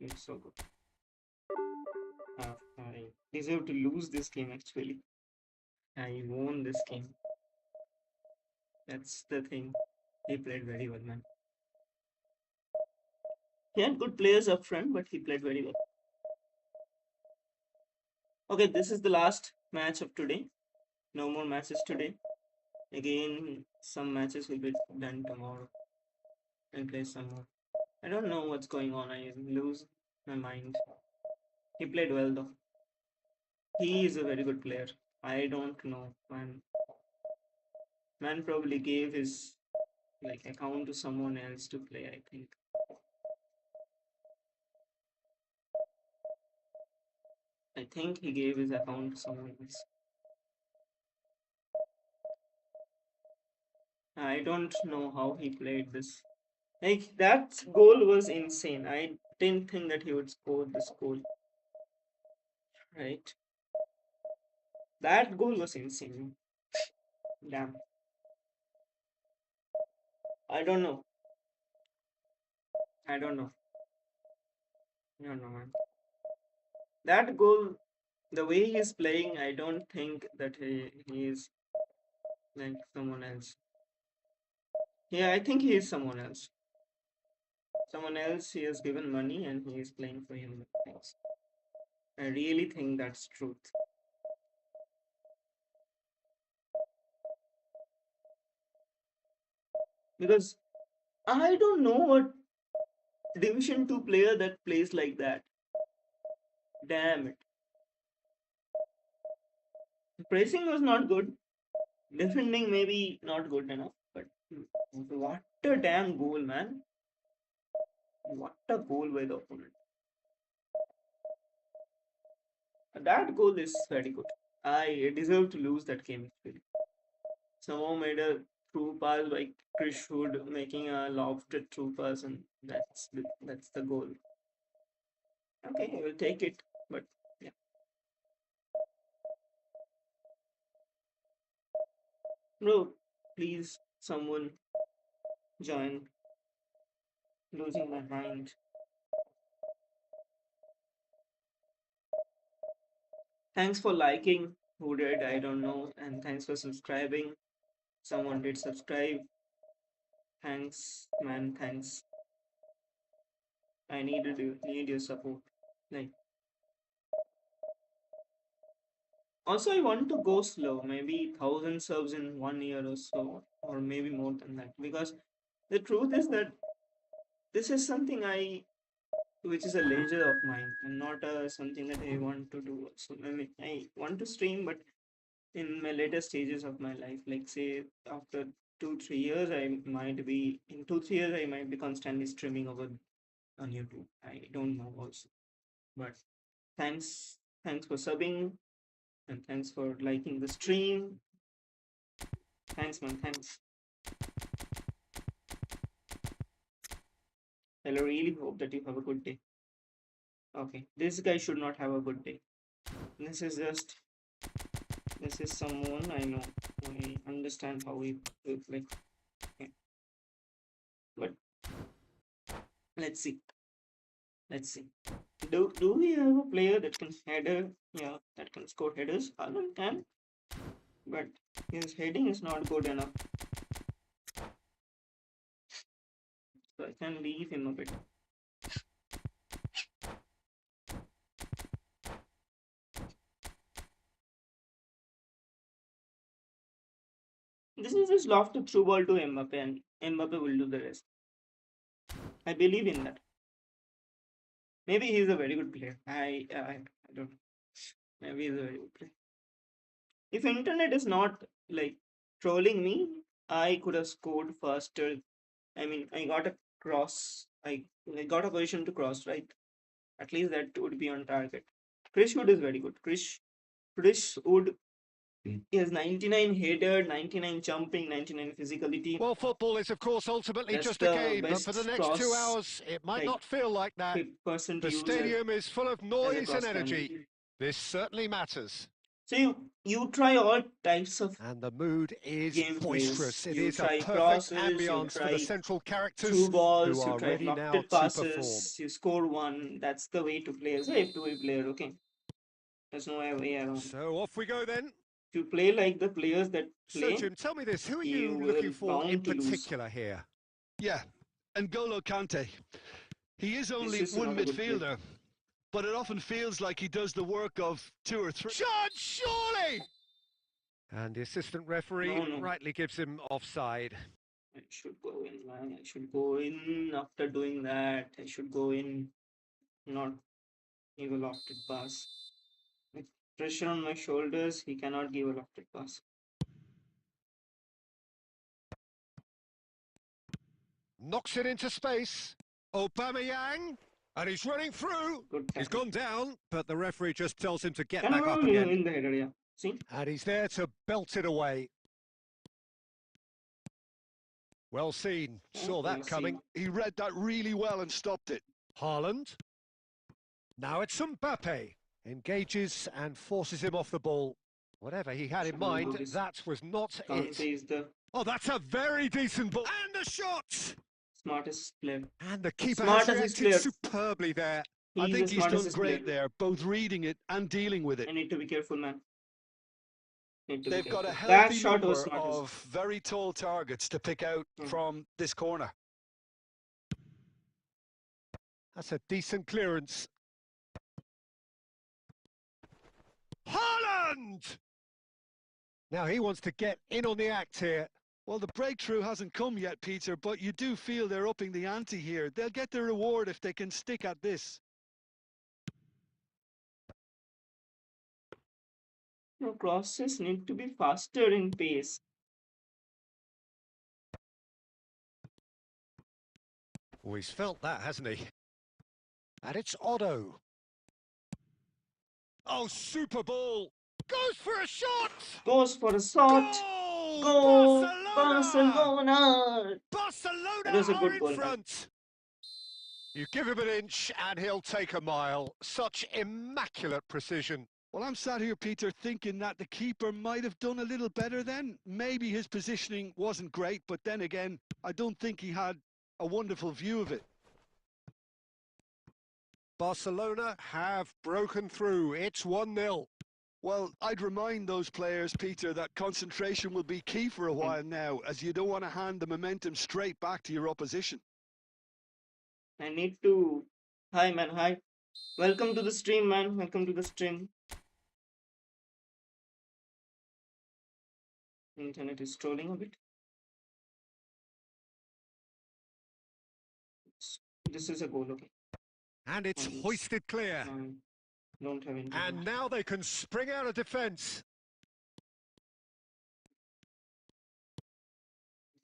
He was so good. I deserve to lose this game, actually. I won this game. That's the thing. He played very well, man. He had good players up front, but he played very well. Okay, this is the last match of today. No more matches today. Again, some matches will be done tomorrow. I'll play some more. I don't know what's going on. I lose my mind. He played well though. He is a very good player. I don't know, man. Man probably gave his like account to someone else to play, I think. I think he gave his account to someone else. I don't know how he played this. Like that goal was insane. I didn't think that he would score this goal. Right? That goal was insane. Damn. I don't know. I don't know. I don't know, man. That goal, the way he's playing, I don't think that he is like someone else. Yeah, I think he is someone else. Someone else he has given money and he is playing for him. Things. I really think that's truth. Because I don't know what Division 2 player that plays like that. Damn it. Pressing was not good. Defending maybe not good enough. But what a damn goal, man. What a goal by the opponent. That goal is very good. I deserve to lose that game actually. Someone made a through pass by Chris Hood making a lofted through pass and that's the goal. Okay, I will take it. But yeah. Bro, please someone join. Losing my mind. Thanks for liking. Who did? I don't know. And thanks for subscribing. Someone did subscribe. Thanks, man. Thanks. I need your support. Like also I want to go slow, maybe 1,000 subs in 1 year or so, or maybe more than that. Because the truth is that this is something which is a leisure of mine and not something that I want to do. So I mean, I want to stream, but in my later stages of my life, like say after 2 3 years, I might be in 2 3 years I might be constantly streaming over on YouTube. I don't know also, but thanks, thanks for subbing and thanks for liking the stream. Thanks, man. Thanks. I really hope that you have a good day. Okay, this guy should not have a good day. This is just this is someone I know. I understand how he like. Okay. But let's see. Let's see. Do we have a player that can header? Yeah, that can score headers. Alan can, but his heading is not good enough. So I can leave him a bit. This is just lofted through ball to Mbappe, and Mbappe will do the rest. I believe in that. Maybe he's a very good player. I don't know. Maybe he's a very good player. If internet is not like trolling me, I could have scored faster. I mean, I got a cross. I got a position to cross, right? At least that would be on target. Chris Wood is very good. Chris Wood he has 99 header, 99 jumping, 99 physicality. Well, football is, of course, ultimately That's just a the game, but for the best next 2 cross hours, it might like not feel like that. person to The use stadium is full of as a noise cross and man. energy. This certainly matters. So you try all types of And the mood is gameplays. boisterous. It You is a try perfect crosses, you ambience for the try central characters through who balls, you are try ready now lofted to perform. passes, you score one. That's the way to play as a F2P player, okay? There's no way around. So off we go then. If you play like the players that So, play, Jim, tell me this. Who are you you looking will for in bound to lose. particular here? Yeah, and N'Golo Kante. He is This only is one not a good play. midfielder, but it often feels like he does the work of two or three. Chance, surely! And the assistant referee No, no. rightly gives him offside. I should go in, man. I should go in after doing that. I should go in, not give a lofted pass. With pressure on my shoulders, he cannot give a lofted pass. Knocks it into space. Aubameyang. And he's running through. Good He's tackle. gone down, but the referee just tells him to get And back up again. in the header, yeah. See? And he's there to belt it away. Well seen. Saw Okay, that coming. He read that really well and stopped it. Haaland. Now it's Mbappe. Engages and forces him off the ball. Whatever he had in Should we mind, do this? that was not Kante it. is the Oh, that's a very decent ball. And the shot! smartest player. And the keeper Smart has as his reacted players. superbly there. I He's think the he's done smartest great player. there, both reading it and dealing with it. I need to be careful, man. Need to be They've got a careful. That healthy shot was number smartest. of very tall targets to pick out from this corner. That's a decent clearance. Haaland! Now he wants to get in on the act here. Well, the breakthrough hasn't come yet, Peter, but you do feel they're upping the ante here. They'll get their reward if they can stick at this. No, crosses need to be faster in pace. Oh, he's felt that, hasn't he? And it's Otto. Oh, super ball. Goes for a shot. Goes for a shot. Goal! Goal! Barcelona! Barcelona! Barcelona That was a are good in goal, man. front. You give him an inch and he'll take a mile. Such immaculate precision. Well, I'm sat here, Peter, thinking that the keeper might have done a little better then. Maybe his positioning wasn't great, but then again, I don't think he had a wonderful view of it. Barcelona have broken through. It's 1-0. Well, I'd remind those players, Peter, that concentration will be key for a while now, as you don't want to hand the momentum straight back to your opposition. I need to... Hi, man. Hi. Welcome to the stream, man. Welcome to the stream. Internet is trolling a bit. This is a goal, okay. And it's hoisted clear. Don't have any. And now they can spring out of defence.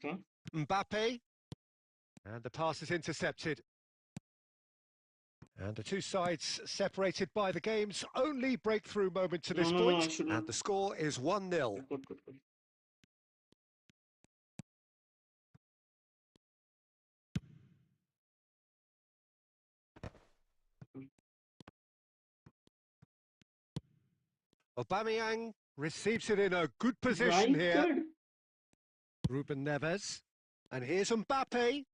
Okay. Mbappe. And the pass is intercepted. And the two sides separated by the game's only breakthrough moment to this point. And the score is 1-0. Good, good, good. Aubameyang receives it in a good position here. Good. Ruben Neves. And here's Mbappe.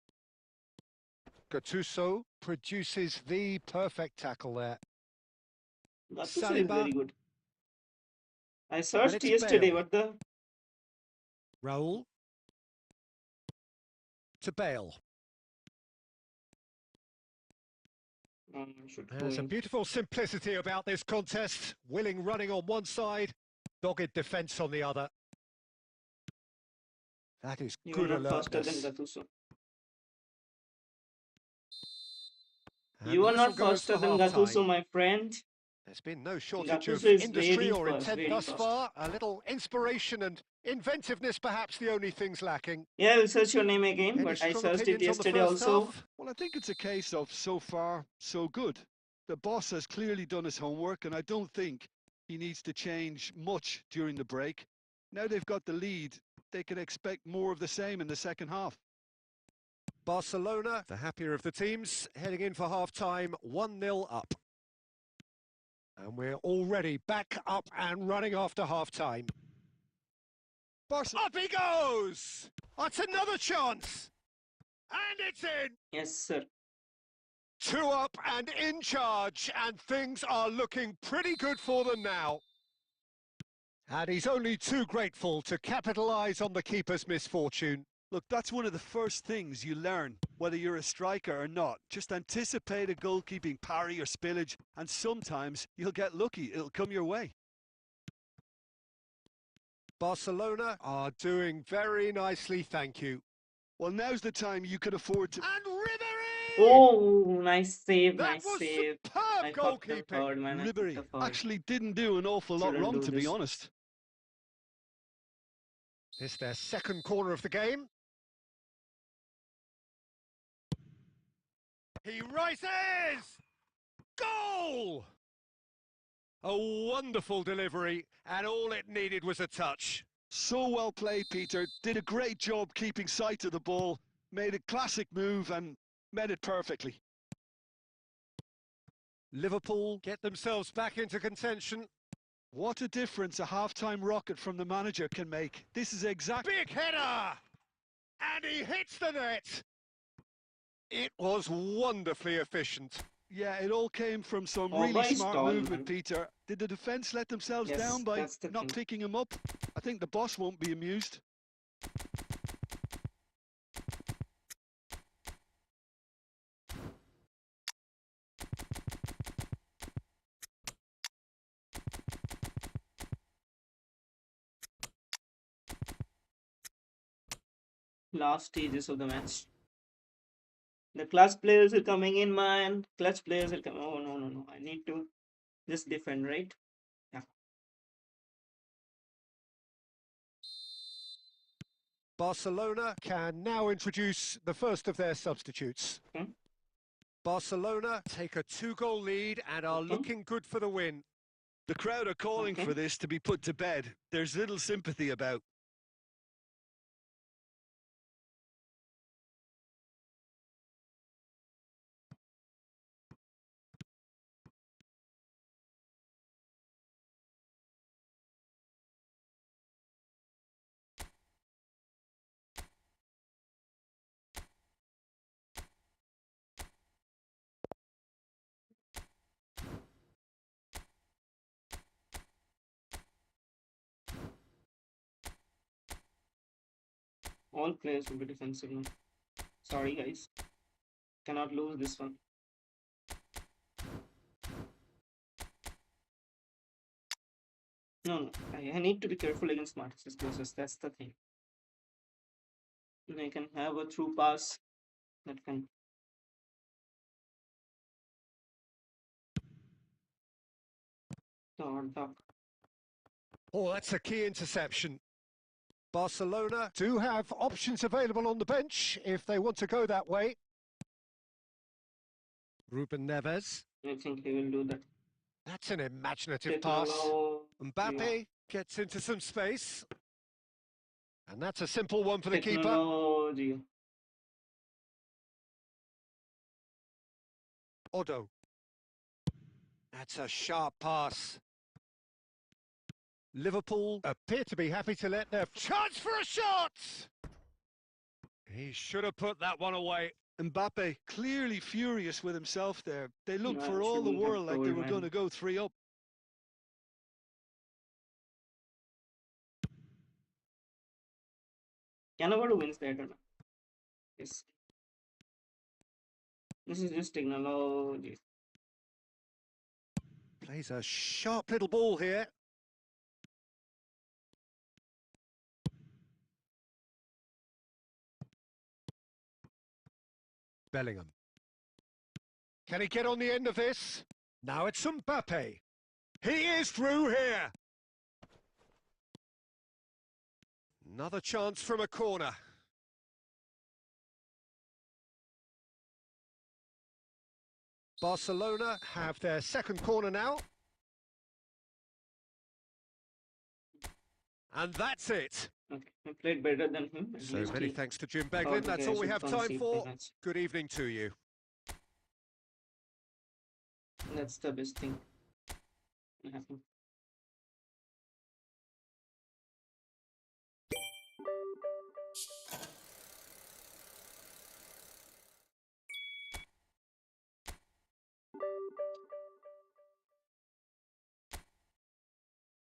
Gattuso produces the perfect tackle there. Gattuso is very good. I searched it's yesterday, Bale. what the... Raul. To Bale. There's a beautiful simplicity about this contest. Willing running on one side, dogged defence on the other. That is good alertness. Faster than Gattuso. And You the are not whistle goes faster for than half-time. Gattuso, my friend. There's been no shortage of Gattuso is industry very or fast, intent very thus fast. far. A little inspiration and inventiveness, perhaps the only things lacking. Yeah, I'll search your name again, Any but I strong searched it opinions on the yesterday first also. half? Well, I think it's a case of so far, so good. The boss has clearly done his homework, and I don't think he needs to change much during the break. Now they've got the lead, they can expect more of the same in the second half. Barcelona, the happier of the teams, heading in for half-time, 1-0 up. And we're already back up and running after half-time. Up he goes! That's another chance! And it's in! Yes, sir. 2 up and in charge, and things are looking pretty good for them now. And he's only too grateful to capitalise on the keeper's misfortune. Look, that's one of the first things you learn, whether you're a striker or not. Just anticipate a goalkeeping parry or spillage, and sometimes you'll get lucky. It'll come your way. Barcelona are doing very nicely, thank you. Well, now's the time you can afford to... And Ribéry! Oh, nice save, That nice was save. superb I fucked the goalkeeping. third, man. I fucked Ribery the third. actually didn't do an awful lot Shouldn't wrong, do to be this. honest. It's their second corner of the game. He rises! Goal! A wonderful delivery, and all it needed was a touch. So well played, Peter. Did a great job keeping sight of the ball, made a classic move and met it perfectly. Liverpool get themselves back into contention. What a difference a half-time rocket from the manager can make. This is exactly... Big header! And he hits the net! It was wonderfully efficient. Yeah, it all came from some Oh, really but he's smart tall, movement, man. Peter. Did the defence let themselves Yes, down by that's the not thing. picking him up? I think the boss won't be amused. Last stages of the match. The clutch players are coming in, man. Clutch players are coming. Oh, no, no, no. I need to just defend, right? Yeah. Barcelona can now introduce the first of their substitutes. Okay. Barcelona take a 2-goal lead and are Okay. looking good for the win. The crowd are calling Okay. for this to be put to bed. There's little sympathy about. All players will be defensive now. Sorry, guys. Cannot lose this one. No, no. I need to be careful against Martin's closest. That's the thing. I can have a through pass that can. Duck. Oh, that's a key interception. Barcelona do have options available on the bench if they want to go that way. Ruben Neves. I think he will do that. That's an imaginative pass. Mbappe gets into some space. And that's a simple one for the keeper. Technology. Odo. That's a sharp pass. Liverpool appear to be happy to let their chance for a shot! He should have put that one away. Mbappe clearly furious with himself there. They looked No, for I all the shouldn't have world like they told, were man. going to go 3 up. Canavaro wins that or not? Yes. This is just technology. Plays a sharp little ball here. Bellingham. Can he get on the end of this? Now it's Mbappe. He is through here. Another chance from a corner. Barcelona have their second corner now. And that's it. Okay, I played better than him. At So least many he thanks to Jim thought Beglin. the That's guy all we should have time concede the for. match. Good evening to you. That's the best thing that happened.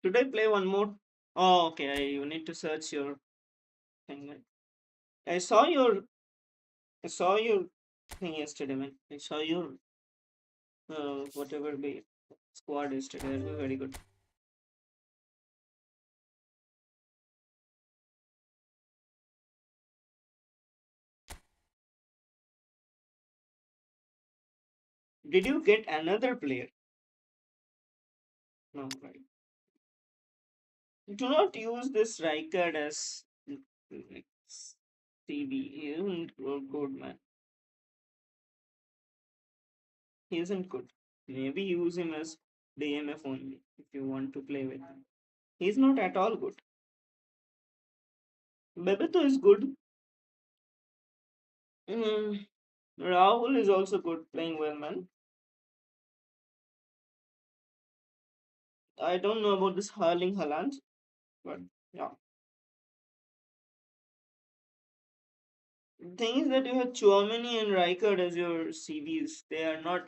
Should I play one more? Oh, okay. You need to search your thing. Right? I saw your I saw your thing yesterday, man. I saw your whatever be squad yesterday. That was very good. Did you get another player? No, right. Do not use this Rijkaard as like, CB. He isn't good, man. He isn't good. Maybe use him as DMF only if you want to play with him. He's not at all good. Bebeto is good. Mm, Rahul is also good, playing well, man. I don't know about this Harling Haaland, but yeah. The thing is that you have Chouameni and Rijkaard as your CBs. They are not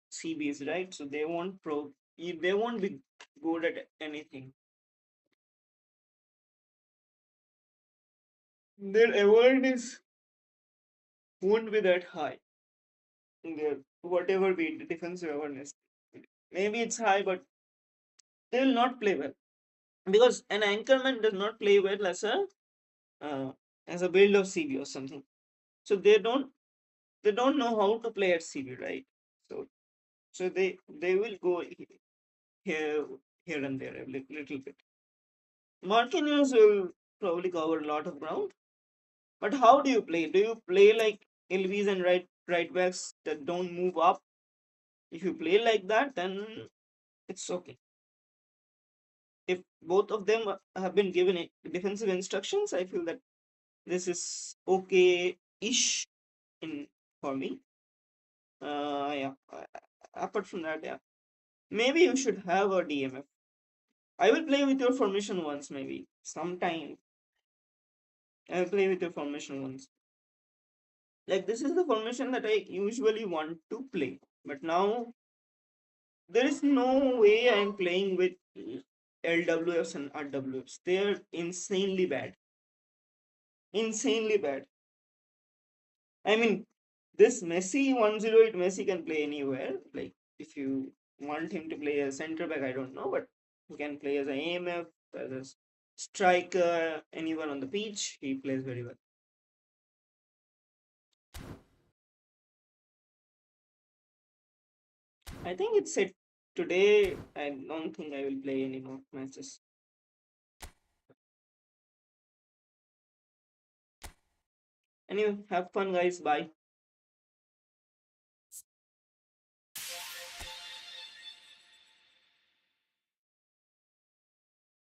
CBs, right? So they won't they won't be good at anything. Their awareness won't be that high. Their whatever be the defensive awareness. Maybe it's high, but they will not play well because an anchorman does not play well uh, as a build of CB or something. So they don't know how to play at CB, right? So they will go here here and there a little bit. Marquinhos will probably cover a lot of ground. But how do you play? Do you play like LVs and right backs that don't move up? If you play like that, then it's okay. If both of them have been given defensive instructions, I feel that this is okay-ish in for me. Yeah. Apart from that, yeah, maybe you should have a DMF. I will play with your formation once, maybe sometime. I will play with your formation once. Like this is the formation that I usually want to play, but now there is no way I'm playing with LWFs and RWFs. They're insanely bad. Insanely bad. I mean, this Messi 108 Messi can play anywhere. Like, if you want him to play as center back, I don't know, but he can play as an AMF, as a striker, anyone on the pitch. He plays very well. I think it's it. Today, I don't think I will play any more matches. Anyway, have fun, guys. Bye.